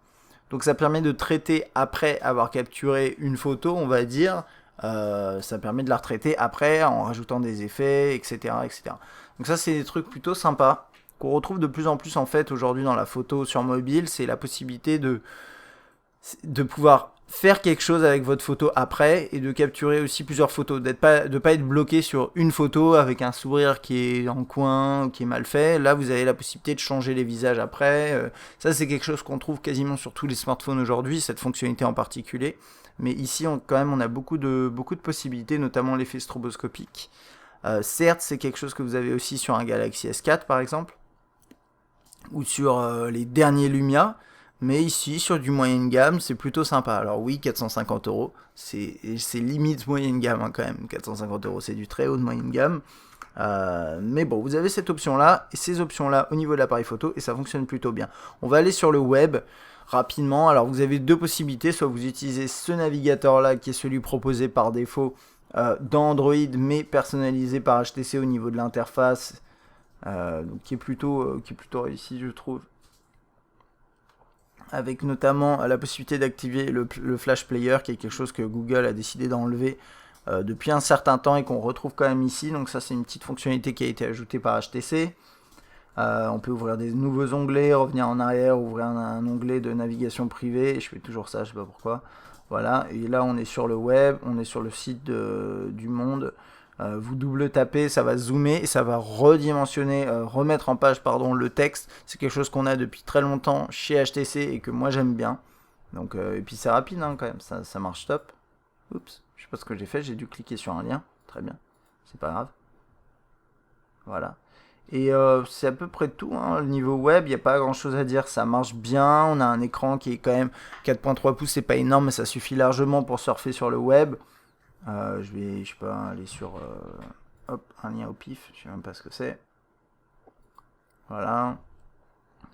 Donc ça permet de traiter après avoir capturé une photo, on va dire. Ça permet de la retraiter après en rajoutant des effets, etc., etc. Donc ça c'est des trucs plutôt sympas qu'on retrouve de plus en plus en fait aujourd'hui dans la photo sur mobile. C'est la possibilité de pouvoir faire quelque chose avec votre photo après et de capturer aussi plusieurs photos, de pas être bloqué sur une photo avec un sourire qui est en coin ou qui est mal fait. Là vous avez la possibilité de changer les visages après. Ça c'est quelque chose qu'on trouve quasiment sur tous les smartphones aujourd'hui, cette fonctionnalité en particulier. Mais ici on a beaucoup de possibilités, notamment l'effet stroboscopique. Certes c'est quelque chose que vous avez aussi sur un Galaxy S4 par exemple, ou sur les derniers Lumia. Mais ici, sur du moyenne gamme, c'est plutôt sympa. Alors oui, 450 €, c'est limite moyenne gamme quand même. 450 €, c'est du très haut de moyenne gamme. Mais bon, vous avez cette option-là, et ces options-là au niveau de l'appareil photo, et ça fonctionne plutôt bien. On va aller sur le web rapidement. Alors vous avez deux possibilités. Soit vous utilisez ce navigateur-là, qui est celui proposé par défaut dans Android, mais personnalisé par HTC au niveau de l'interface, qui est plutôt réussi, je trouve. Avec notamment la possibilité d'activer le Flash Player, qui est quelque chose que Google a décidé d'enlever depuis un certain temps et qu'on retrouve quand même ici. Donc ça c'est une petite fonctionnalité qui a été ajoutée par HTC. On peut ouvrir des nouveaux onglets, revenir en arrière, ouvrir un onglet de navigation privée. Je fais toujours ça, je sais pas pourquoi. Voilà, et là on est sur le web, on est sur le site du Monde. Vous double tapez, ça va zoomer et ça va redimensionner, remettre en page le texte. C'est quelque chose qu'on a depuis très longtemps chez HTC et que moi j'aime bien. Donc, et puis c'est rapide quand même, ça marche top. Oups, je sais pas ce que j'ai fait, j'ai dû cliquer sur un lien. Très bien, c'est pas grave. Voilà. Et c'est à peu près tout, hein. Le niveau web, il n'y a pas grand chose à dire, ça marche bien. On a un écran qui est quand même 4.3 pouces, c'est pas énorme, mais ça suffit largement pour surfer sur le web. Je vais, je sais pas, aller sur un lien au pif, je sais même pas ce que c'est. Voilà.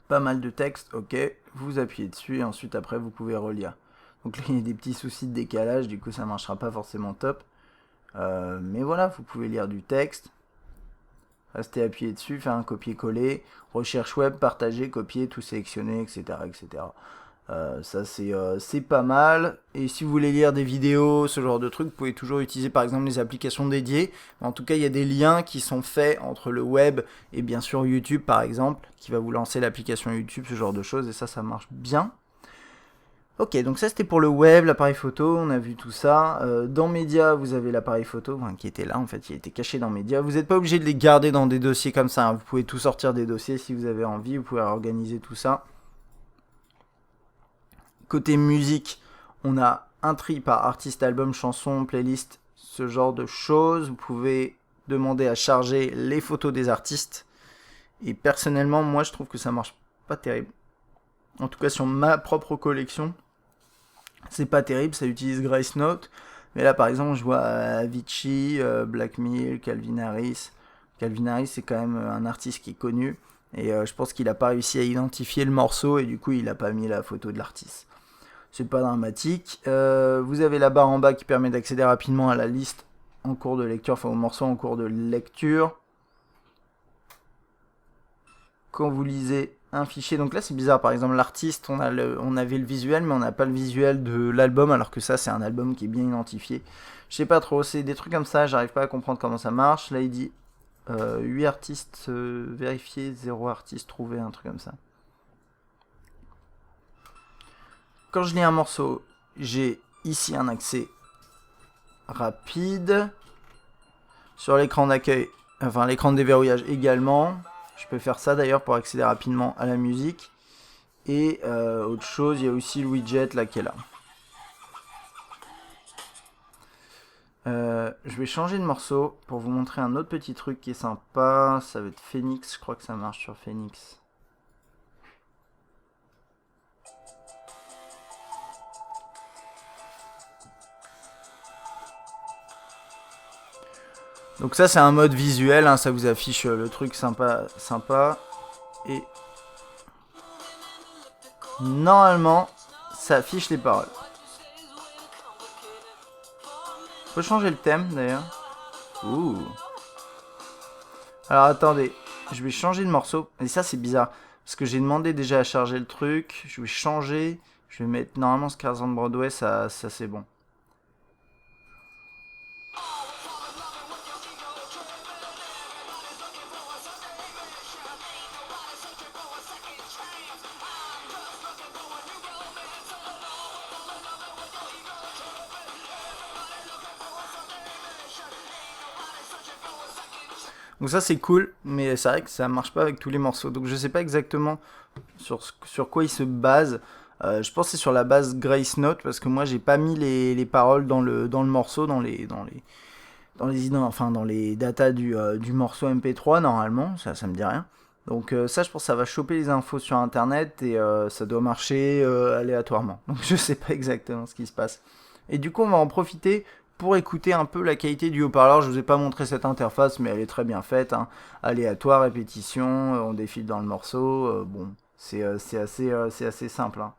Pas mal de texte, ok. Vous appuyez dessus et ensuite après vous pouvez relire. Donc là il y a des petits soucis de décalage, du coup ça marchera pas forcément top. Mais voilà, vous pouvez lire du texte. Restez appuyé dessus, faire un copier-coller, recherche web, partager, copier, tout sélectionner, etc. etc. Ça c'est pas mal. Et si vous voulez lire des vidéos, ce genre de trucs, vous pouvez toujours utiliser par exemple les applications dédiées. En tout cas, il y a des liens qui sont faits entre le web et bien sûr YouTube par exemple, qui va vous lancer l'application YouTube, ce genre de choses, et ça marche bien. Ok, donc ça c'était pour le web, l'appareil photo, on a vu tout ça. Dans Média, vous avez l'appareil photo, qui était là en fait, il était caché dans Média. Vous n'êtes pas obligé de les garder dans des dossiers comme ça, hein. Vous pouvez tout sortir des dossiers si vous avez envie, vous pouvez organiser tout ça. Côté musique, on a un tri par artiste, album, chanson, playlist, ce genre de choses. Vous pouvez demander à charger les photos des artistes. Et personnellement, moi je trouve que ça marche pas terrible. En tout cas sur ma propre collection, c'est pas terrible, ça utilise Grace Note. Mais là par exemple je vois Avicii, Black Mill, Calvin Harris. Calvin Harris c'est quand même un artiste qui est connu. Et je pense qu'il a pas réussi à identifier le morceau et du coup il a pas mis la photo de l'artiste. C'est pas dramatique. Vous avez la barre en bas qui permet d'accéder rapidement à la liste en cours de lecture, enfin au morceau en cours de lecture. Quand vous lisez un fichier, donc là c'est bizarre, par exemple l'artiste, on avait le visuel, mais on n'a pas le visuel de l'album, alors que ça c'est un album qui est bien identifié. Je sais pas trop, c'est des trucs comme ça, j'arrive pas à comprendre comment ça marche. Là il dit 8 artistes vérifiés, 0 artiste trouvé, un truc comme ça. Quand je lis un morceau, j'ai ici un accès rapide. Sur l'écran d'accueil, enfin l'écran de déverrouillage également. Je peux faire ça d'ailleurs pour accéder rapidement à la musique. Et autre chose, il y a aussi le widget là qui est là. Je vais changer de morceau pour vous montrer un autre petit truc qui est sympa. Ça va être Phoenix, je crois que ça marche sur Phoenix. Donc ça c'est un mode visuel, hein, ça vous affiche le truc sympa. Et normalement ça affiche les paroles. On peut changer le thème d'ailleurs. Ouh. Alors attendez, je vais changer de morceau. Et ça c'est bizarre, parce que j'ai demandé déjà à charger le truc. Je vais changer, je vais mettre normalement Scars on Broadway, ça c'est bon. Donc ça c'est cool, mais c'est vrai que ça marche pas avec tous les morceaux. Donc je sais pas exactement sur quoi il se base. Je pense que c'est sur la base Grace Note, parce que moi j'ai pas mis les paroles dans le morceau, dans les datas du morceau MP3 normalement, ça me dit rien. Donc ça je pense que ça va choper les infos sur internet et ça doit marcher aléatoirement. Donc je sais pas exactement ce qui se passe. Et du coup on va en profiter pour écouter un peu la qualité du haut-parleur. Je vous ai pas montré cette interface, mais elle est très bien faite, hein. Aléatoire, répétition, on défile dans le morceau. Bon, c'est assez simple, hein.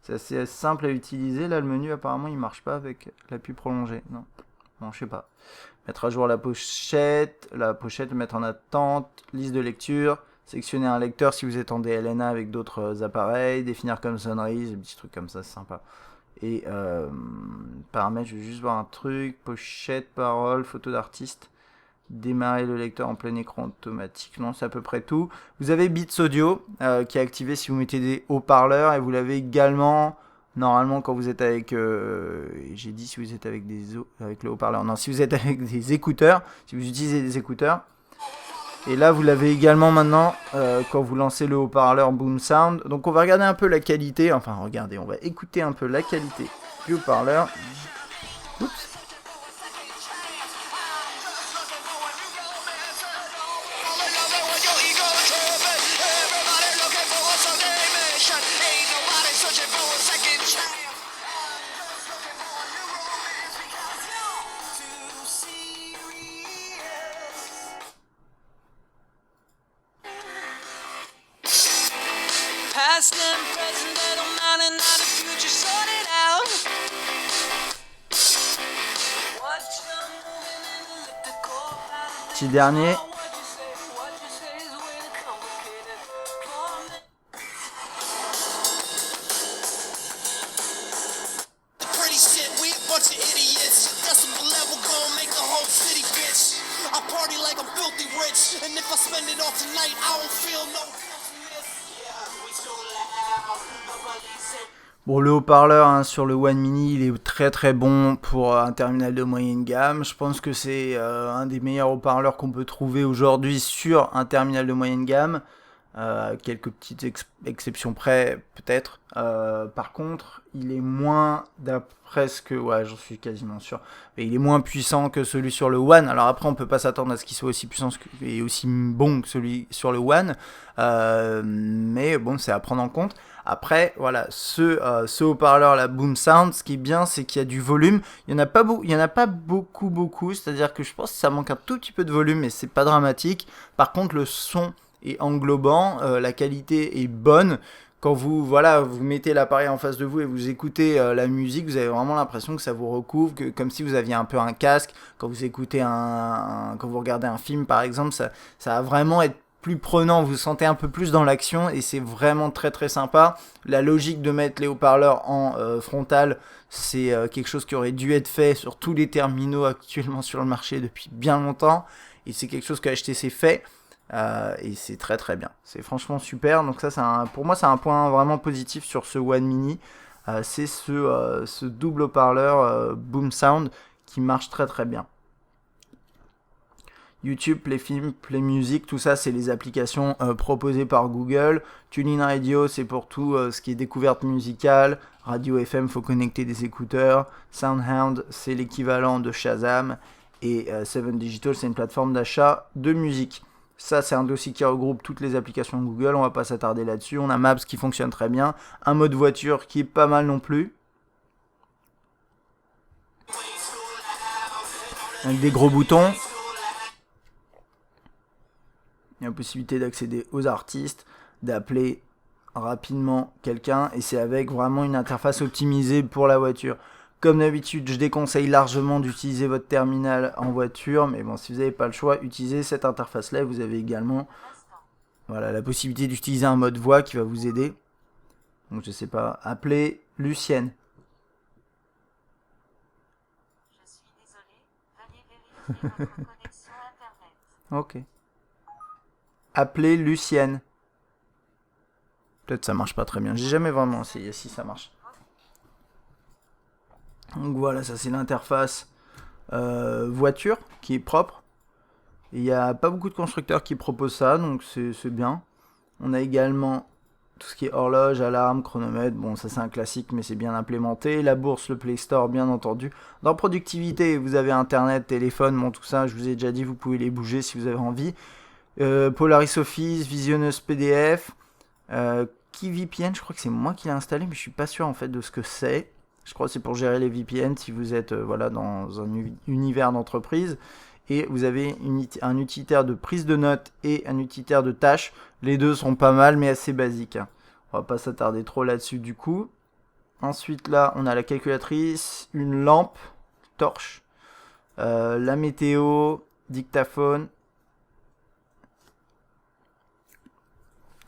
C'est assez simple à utiliser. Là, le menu, apparemment, il marche pas avec l'appui prolongé. Non, bon, je sais pas. Mettre à jour la pochette, mettre en attente, liste de lecture, sélectionner un lecteur si vous êtes en DLNA avec d'autres appareils, définir comme sonnerie, des petits trucs comme ça, c'est sympa. Et paramètres, je vais juste voir un truc, pochette, parole, photo d'artiste, démarrer le lecteur en plein écran automatique, non c'est à peu près tout. Vous avez Beats Audio qui est activé si vous mettez des haut-parleurs, et vous l'avez également normalement quand vous êtes avec, j'ai dit si vous êtes avec avec le haut-parleur, non si vous êtes avec des écouteurs, si vous utilisez des écouteurs. Et là vous l'avez également maintenant quand vous lancez le haut-parleur Boom Sound. Donc on va regarder un peu la qualité, enfin regardez, on va écouter un peu la qualité du haut-parleur. Oups. Petit dernier. Bon, le haut-parleur hein, sur le One Mini, il est très très bon pour un terminal de moyenne gamme. Je pense que c'est un des meilleurs haut-parleurs qu'on peut trouver aujourd'hui sur un terminal de moyenne gamme. quelques petites exceptions près peut-être. Par contre, il est moins, d'après ce que, ouais, j'en suis quasiment sûr, mais il est moins puissant que celui sur le One. Alors après, on peut pas s'attendre à ce qu'il soit aussi puissant et aussi bon que celui sur le One, mais bon, c'est à prendre en compte. Après, voilà, ce haut-parleur, la Boom Sound, ce qui est bien, c'est qu'il y a du volume. Il y en a pas beaucoup. C'est-à-dire que je pense que ça manque un tout petit peu de volume, mais c'est pas dramatique. Par contre, le son est englobant, la qualité est bonne. Quand vous mettez l'appareil en face de vous et vous écoutez la musique, vous avez vraiment l'impression que ça vous recouvre, comme si vous aviez un peu un casque. Quand vous écoutez quand vous regardez un film par exemple, ça va vraiment être plus prenant, vous sentez un peu plus dans l'action et c'est vraiment très très sympa. La logique de mettre les haut-parleurs en frontal, c'est quelque chose qui aurait dû être fait sur tous les terminaux actuellement sur le marché depuis bien longtemps et c'est quelque chose que HTC fait. Et c'est très très bien, c'est franchement super. Donc ça, pour moi c'est un point vraiment positif sur ce One Mini. C'est ce double haut-parleur Boom Sound qui marche très très bien. YouTube, Play Film, Play Music, tout ça c'est les applications proposées par Google. TuneIn Radio, c'est pour tout ce qui est découverte musicale. Radio FM, faut connecter des écouteurs. SoundHound, c'est l'équivalent de Shazam. Et Seven Digital, c'est une plateforme d'achat de musique. Ça, c'est un dossier qui regroupe toutes les applications Google, on va pas s'attarder là-dessus. On a Maps qui fonctionne très bien, un mode voiture qui est pas mal non plus. Avec des gros boutons. Il y a la possibilité d'accéder aux artistes, d'appeler rapidement quelqu'un, et c'est avec vraiment une interface optimisée pour la voiture. Comme d'habitude, je déconseille largement d'utiliser votre terminal en voiture, mais bon, si vous n'avez pas le choix, utilisez cette interface-là. Vous avez également la possibilité d'utiliser un mode voix qui va vous aider. Donc, je sais pas, appelez Lucienne. Je suis désolé, veuillez vérifier votre connexion Internet. Ok. Appelez Lucienne. Peut-être ça marche pas très bien. J'ai jamais vraiment essayé si ça marche. Donc voilà, ça c'est l'interface voiture qui est propre. Il n'y a pas beaucoup de constructeurs qui proposent ça, donc c'est bien. On a également tout ce qui est horloge, alarme, chronomètre. Bon, ça c'est un classique, mais c'est bien implémenté. La bourse, le Play Store, bien entendu. Dans productivité, vous avez Internet, téléphone, bon tout ça, je vous ai déjà dit, vous pouvez les bouger si vous avez envie. Polaris Office, visionneuse PDF, KeyVPN, je crois que c'est moi qui l'ai installé, mais je suis pas sûr en fait de ce que c'est. Je crois que c'est pour gérer les VPN si vous êtes dans un univers d'entreprise. Et vous avez un utilitaire de prise de notes et un utilitaire de tâches. Les deux sont pas mal, mais assez basiques. On va pas s'attarder trop là-dessus du coup. Ensuite, là, on a la calculatrice, une lampe, torche, la météo, dictaphone.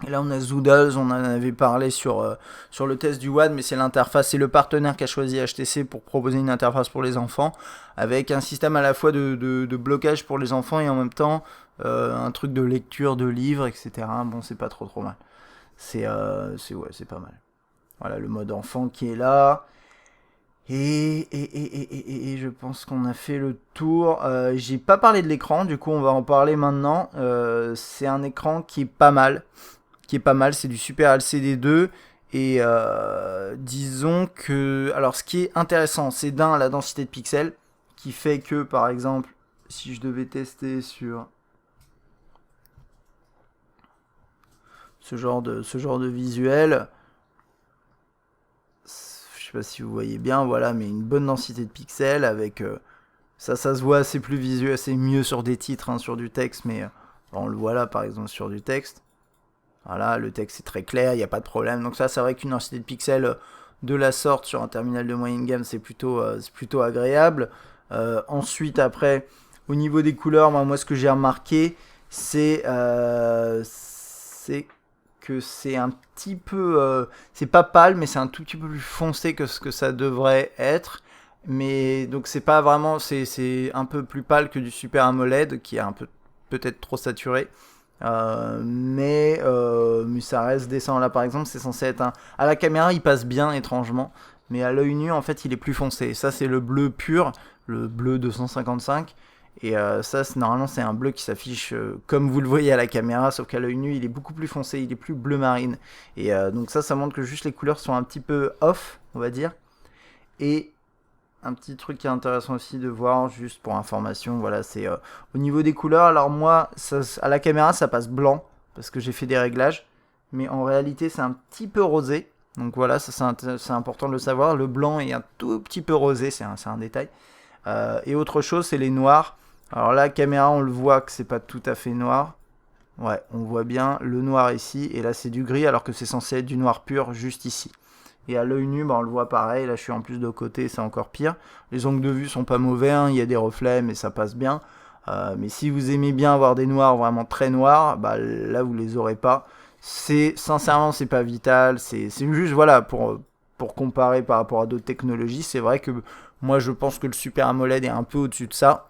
Et là on a Zoodles, on en avait parlé sur le test du One, mais c'est l'interface, c'est le partenaire qui a choisi HTC pour proposer une interface pour les enfants, avec un système à la fois de blocage pour les enfants et en même temps un truc de lecture de livres, etc. Bon, c'est pas trop mal. C'est pas mal. Voilà le mode enfant qui est là. Et je pense qu'on a fait le tour. J'ai pas parlé de l'écran, du coup on va en parler maintenant. C'est un écran qui est pas mal. C'est du Super LCD 2 et disons que, alors ce qui est intéressant, c'est la densité de pixels qui fait que par exemple si je devais tester sur ce genre de visuel, je sais pas si vous voyez bien, voilà, mais une bonne densité de pixels avec ça se voit, c'est plus visuel, c'est mieux sur des titres, sur du texte, mais on le voit là par exemple sur du texte. Voilà, le texte est très clair, il n'y a pas de problème. Donc ça, c'est vrai qu'une densité de pixels de la sorte sur un terminal de moyenne gamme, c'est plutôt agréable. Ensuite, après, au niveau des couleurs, moi ce que j'ai remarqué, c'est que c'est un petit peu... c'est pas pâle, mais c'est un tout petit peu plus foncé que ce que ça devrait être. Mais donc c'est pas vraiment... C'est un peu plus pâle que du Super AMOLED, qui est un peu peut-être trop saturé. Mais ça reste décent. Là par exemple c'est censé être à la caméra il passe bien étrangement, mais à l'œil nu en fait il est plus foncé. Ça c'est le bleu pur, le bleu 255, Et ça, normalement, c'est un bleu qui s'affiche comme vous le voyez à la caméra, sauf qu'à l'œil nu, il est beaucoup plus foncé, il est plus bleu marine. Et donc ça montre que juste les couleurs sont un petit peu off, on va dire. Et un petit truc qui est intéressant aussi de voir, juste pour information, voilà, c'est au niveau des couleurs. Alors moi, à la caméra, ça passe blanc, parce que j'ai fait des réglages. Mais en réalité, c'est un petit peu rosé. Donc voilà, ça c'est important de le savoir. Le blanc est un tout petit peu rosé, c'est un détail. Et autre chose, c'est les noirs. Alors là, caméra, on le voit que c'est pas tout à fait noir. Ouais, on voit bien le noir ici. Et là, c'est du gris, alors que c'est censé être du noir pur juste ici. Et à l'œil nu, on le voit pareil. Là, je suis en plus de côté, c'est encore pire. Les angles de vue sont pas mauvais, hein. Il y a des reflets, mais ça passe bien. Mais si vous aimez bien avoir des noirs vraiment très noirs, bah là, vous les aurez pas. Sincèrement, c'est pas vital. C'est juste, voilà, pour comparer par rapport à d'autres technologies. C'est vrai que moi, je pense que le Super AMOLED est un peu au-dessus de ça.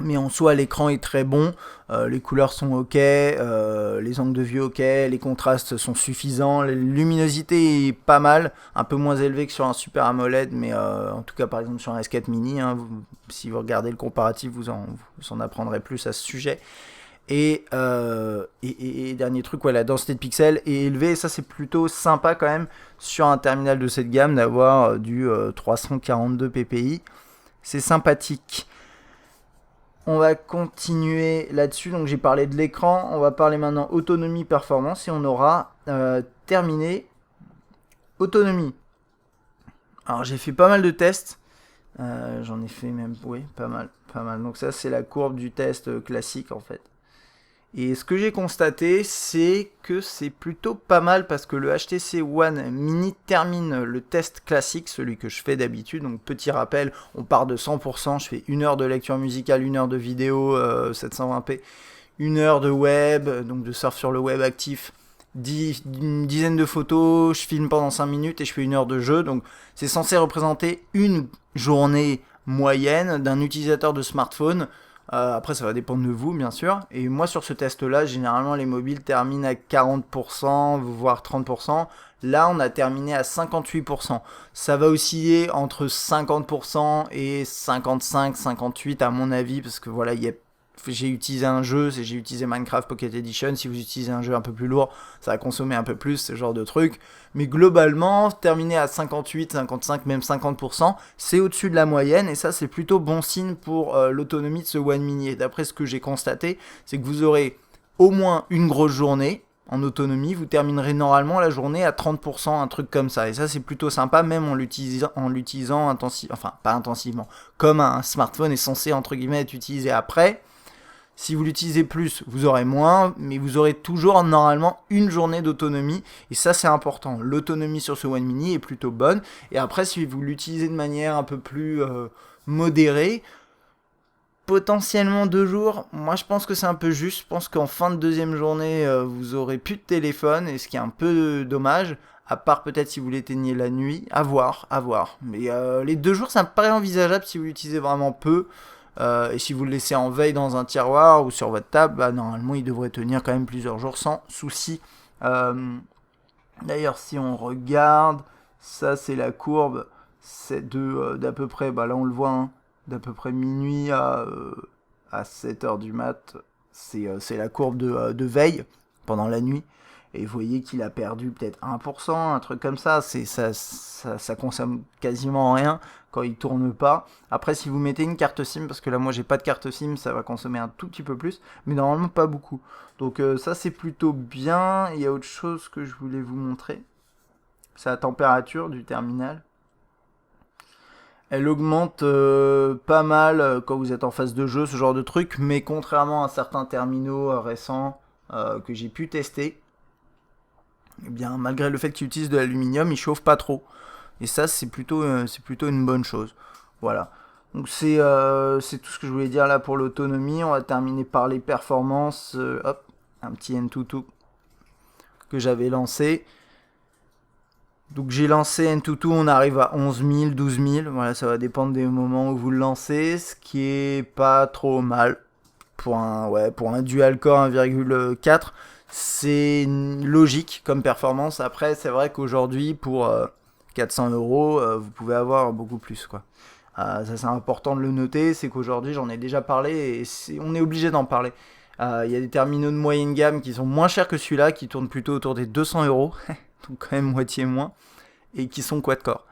Mais en soi, l'écran est très bon, les couleurs sont ok, les angles de vue ok, les contrastes sont suffisants, la luminosité est pas mal, un peu moins élevée que sur un Super AMOLED, mais en tout cas par exemple sur un S4 mini, hein, si vous regardez le comparatif, vous en apprendrez plus à ce sujet. Et dernier truc, ouais, la densité de pixels est élevée, et ça c'est plutôt sympa quand même sur un terminal de cette gamme d'avoir du 342 ppi, c'est sympathique. On va continuer là-dessus, donc j'ai parlé de l'écran, on va parler maintenant autonomie, performance, et on aura terminé autonomie. Alors j'ai fait pas mal de tests, j'en ai fait même, oui, pas mal, donc ça c'est la courbe du test classique en fait. Et ce que j'ai constaté, c'est que c'est plutôt pas mal parce que le HTC One Mini termine le test classique, celui que je fais d'habitude. Donc petit rappel, on part de 100%, je fais 1 heure de lecture musicale, 1 heure de vidéo 720p, 1 heure de web, donc de surf sur le web actif, une dizaine de photos, je filme pendant 5 minutes et je fais 1 heure de jeu. Donc c'est censé représenter une journée moyenne d'un utilisateur de smartphone. Après ça va dépendre de vous bien sûr, et moi sur ce test là généralement les mobiles terminent à 40% voire 30%, là on a terminé à 58%, ça va osciller entre 50% et 55-58 à mon avis, parce que voilà, j'ai utilisé un jeu, j'ai utilisé Minecraft Pocket Edition, si vous utilisez un jeu un peu plus lourd, ça va consommer un peu plus, ce genre de truc. Mais globalement, terminer à 58, 55, même 50%, c'est au-dessus de la moyenne, et ça c'est plutôt bon signe pour l'autonomie de ce One Mini. Et d'après ce que j'ai constaté, c'est que vous aurez au moins une grosse journée en autonomie, vous terminerez normalement la journée à 30%, un truc comme ça. Et ça c'est plutôt sympa, même en l'utilisant intensivement, enfin pas intensivement, comme un smartphone est censé entre guillemets être utilisé après. Si vous l'utilisez plus, vous aurez moins, mais vous aurez toujours normalement une journée d'autonomie, et ça c'est important. L'autonomie sur ce One Mini est plutôt bonne, et après si vous l'utilisez de manière un peu plus modérée, potentiellement 2 jours, moi je pense que c'est un peu juste. Je pense qu'en fin de deuxième journée, vous aurez plus de téléphone, et ce qui est un peu dommage, à part peut-être si vous l'éteignez la nuit, à voir. Mais les 2 jours ça me paraît envisageable si vous l'utilisez vraiment peu. Et si vous le laissez en veille dans un tiroir ou sur votre table, bah, normalement il devrait tenir quand même plusieurs jours sans souci. D'ailleurs si on regarde, ça c'est la courbe, c'est d'à peu près, bah là on le voit, hein, d'à peu près minuit à 7h du mat, c'est la courbe de veille pendant la nuit. Et vous voyez qu'il a perdu peut-être 1%, un truc comme ça. Ça consomme quasiment rien quand il tourne pas. Après, si vous mettez une carte SIM, parce que là, moi, j'ai pas de carte SIM, ça va consommer un tout petit peu plus, mais normalement pas beaucoup. Donc ça, c'est plutôt bien. Il y a autre chose que je voulais vous montrer. C'est la température du terminal. Elle augmente pas mal quand vous êtes en phase de jeu, ce genre de truc, mais contrairement à certains terminaux récents que j'ai pu tester, eh bien, malgré le fait qu'il utilise de l'aluminium, il chauffe pas trop. Et ça, c'est plutôt une bonne chose. Voilà. Donc c'est tout ce que je voulais dire là pour l'autonomie. On va terminer par les performances. Hop, un petit Antutu que j'avais lancé. Donc j'ai lancé Antutu, on arrive à 11 000, 12 000. Voilà, ça va dépendre des moments où vous le lancez. Ce qui est pas trop mal. Pour un dual core 1,4. C'est logique comme performance. Après, c'est vrai qu'aujourd'hui, pour 400 €, vous pouvez avoir beaucoup plus, quoi. Ça c'est important de le noter, c'est qu'aujourd'hui j'en ai déjà parlé et on est obligé d'en parler. Il y a des terminaux de moyenne gamme qui sont moins chers que celui-là, qui tournent plutôt autour des 200€, donc quand même moitié moins, et qui sont quad-core.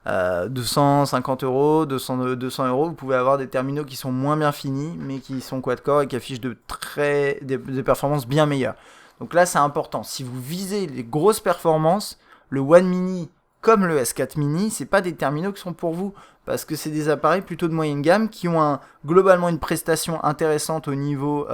250€, 200€, vous pouvez avoir des terminaux qui sont moins bien finis, mais qui sont quad-core et qui affichent des performances bien meilleures. Donc là, c'est important. Si vous visez les grosses performances, le One Mini comme le S4 Mini, c'est pas des terminaux qui sont pour vous, parce que c'est des appareils plutôt de moyenne gamme qui ont globalement une prestation intéressante au niveau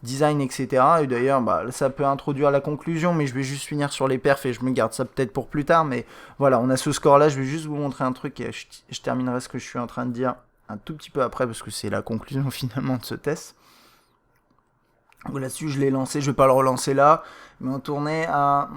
design, etc. Et d'ailleurs, ça peut introduire la conclusion, mais je vais juste finir sur les perfs et je me garde ça peut-être pour plus tard. Mais voilà, on a ce score-là. Je vais juste vous montrer un truc et je terminerai ce que je suis en train de dire un tout petit peu après, parce que c'est la conclusion finalement de ce test. Donc là-dessus, je l'ai lancé, je vais pas le relancer là, mais on tournait à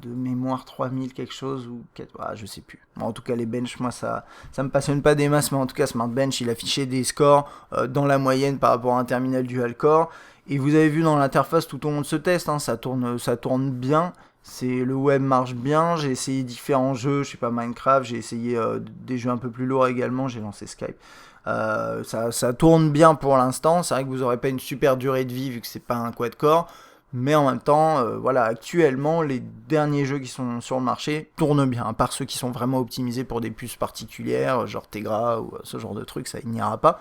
de mémoire 3000 quelque chose ou 4, je sais plus. Bon, en tout cas, les bench, moi ça me passionne pas des masses, mais en tout cas, Smart Bench, il affichait des scores dans la moyenne par rapport à un terminal dual core. Et vous avez vu dans l'interface tout au long de ce test, ça tourne bien. Le web marche bien. J'ai essayé différents jeux, je sais pas, Minecraft, j'ai essayé des jeux un peu plus lourds également, j'ai lancé Skype. Ça tourne bien pour l'instant. C'est vrai que vous n'aurez pas une super durée de vie vu que c'est pas un quad-core, mais en même temps, actuellement, les derniers jeux qui sont sur le marché tournent bien, à part ceux qui sont vraiment optimisés pour des puces particulières, genre Tegra ou ce genre de trucs, ça n'ira pas.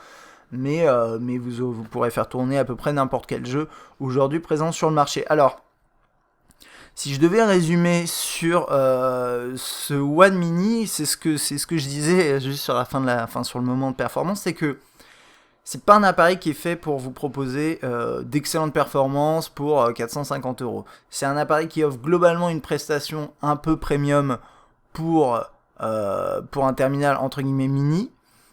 Mais vous pourrez faire tourner à peu près n'importe quel jeu aujourd'hui présent sur le marché. Alors, si je devais résumer sur ce One Mini, c'est ce que je disais juste sur sur le moment de performance, c'est que c'est pas un appareil qui est fait pour vous proposer d'excellentes performances pour 450€. C'est un appareil qui offre globalement une prestation un peu premium pour un terminal entre guillemets mini,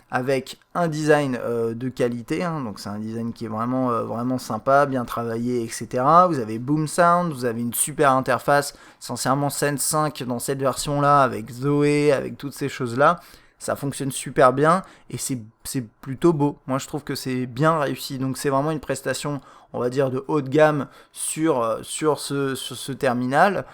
avec un design de qualité, donc c'est un design qui est vraiment sympa, bien travaillé, etc. Vous avez Boom Sound, vous avez une super interface, essentiellement Sense 5 dans cette version-là, avec Zoé, avec toutes ces choses-là. Ça fonctionne super bien et c'est plutôt beau. Moi, je trouve que c'est bien réussi. Donc, c'est vraiment une prestation, on va dire, de haut de gamme sur ce terminal.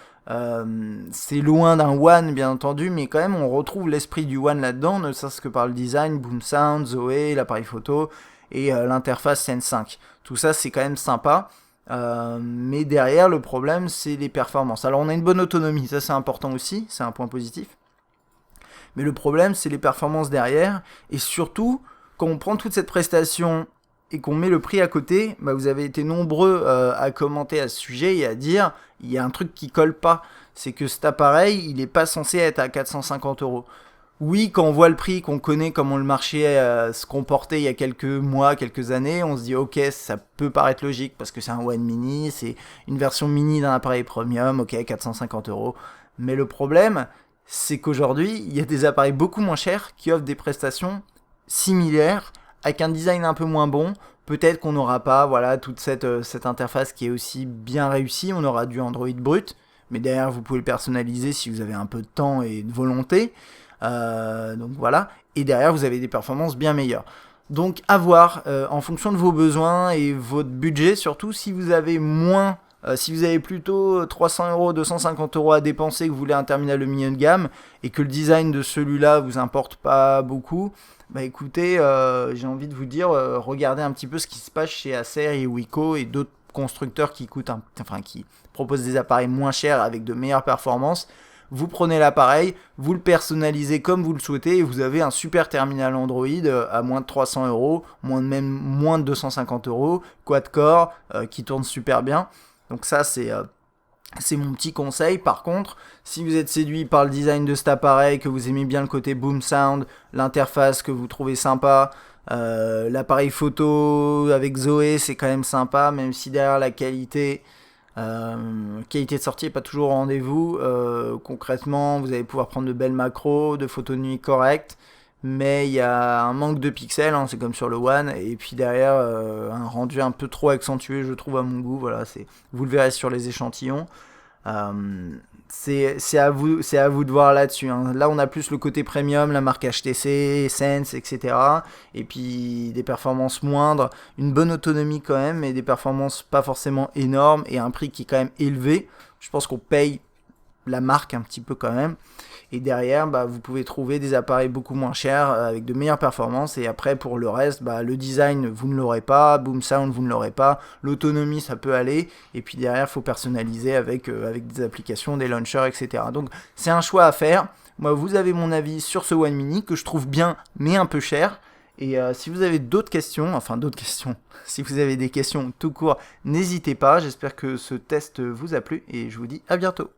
C'est loin d'un One, bien entendu, mais quand même, on retrouve l'esprit du One là-dedans, ne serait-ce que par le design, Boom Sound, Zoé, l'appareil photo et l'interface Sense 5. Tout ça, c'est quand même sympa. Mais derrière, le problème, c'est les performances. Alors, on a une bonne autonomie, ça c'est important aussi, c'est un point positif. Mais le problème, c'est les performances derrière. Et surtout, quand on prend toute cette prestation et qu'on met le prix à côté, vous avez été nombreux à commenter à ce sujet et à dire il y a un truc qui colle pas. C'est que cet appareil, il n'est pas censé être à 450€. Oui, quand on voit le prix, qu'on connaît comment le marché se comportait il y a quelques mois, quelques années, on se dit ok, ça peut paraître logique parce que c'est un One Mini, c'est une version mini d'un appareil premium, ok, 450€. Mais le problème, c'est qu'aujourd'hui, il y a des appareils beaucoup moins chers qui offrent des prestations similaires, avec un design un peu moins bon. Peut-être qu'on n'aura pas toute cette interface qui est aussi bien réussie, on aura du Android brut, mais derrière vous pouvez le personnaliser si vous avez un peu de temps et de volonté. Donc voilà, et derrière vous avez des performances bien meilleures. Donc à voir, en fonction de vos besoins et votre budget, surtout si vous avez moins... si vous avez plutôt 300€, 250€ à dépenser, que vous voulez un terminal de milieu de gamme et que le design de celui-là vous importe pas beaucoup, écoutez, j'ai envie de vous dire, regardez un petit peu ce qui se passe chez Acer et Wiko et d'autres constructeurs qui proposent des appareils moins chers avec de meilleures performances. Vous prenez l'appareil, vous le personnalisez comme vous le souhaitez et vous avez un super terminal Android à moins de 300€, moins de 250€, quad-core, qui tourne super bien. Donc ça, c'est mon petit conseil. Par contre, si vous êtes séduit par le design de cet appareil, que vous aimez bien le côté Boom Sound, l'interface que vous trouvez sympa, l'appareil photo avec Zoé, c'est quand même sympa, même si derrière la qualité de sortie n'est pas toujours au rendez-vous. Concrètement, vous allez pouvoir prendre de belles macros, de photos de nuit correctes, mais il y a un manque de pixels, c'est comme sur le One, et puis derrière un rendu un peu trop accentué, je trouve, à mon goût. Vous le verrez sur les échantillons. C'est à vous de voir là-dessus. Là, on a plus le côté premium, la marque HTC, Sense, etc. Et puis des performances moindres, une bonne autonomie quand même, mais des performances pas forcément énormes et un prix qui est quand même élevé. Je pense qu'on paye la marque un petit peu quand même. Et derrière, vous pouvez trouver des appareils beaucoup moins chers avec de meilleures performances. Et après, pour le reste, le design, vous ne l'aurez pas. Boom Sound, vous ne l'aurez pas. L'autonomie, ça peut aller. Et puis derrière, il faut personnaliser avec des applications, des launchers, etc. Donc, c'est un choix à faire. Moi, vous avez mon avis sur ce One Mini que je trouve bien, mais un peu cher. Et si vous avez d'autres questions, si vous avez des questions tout court, n'hésitez pas. J'espère que ce test vous a plu et je vous dis à bientôt.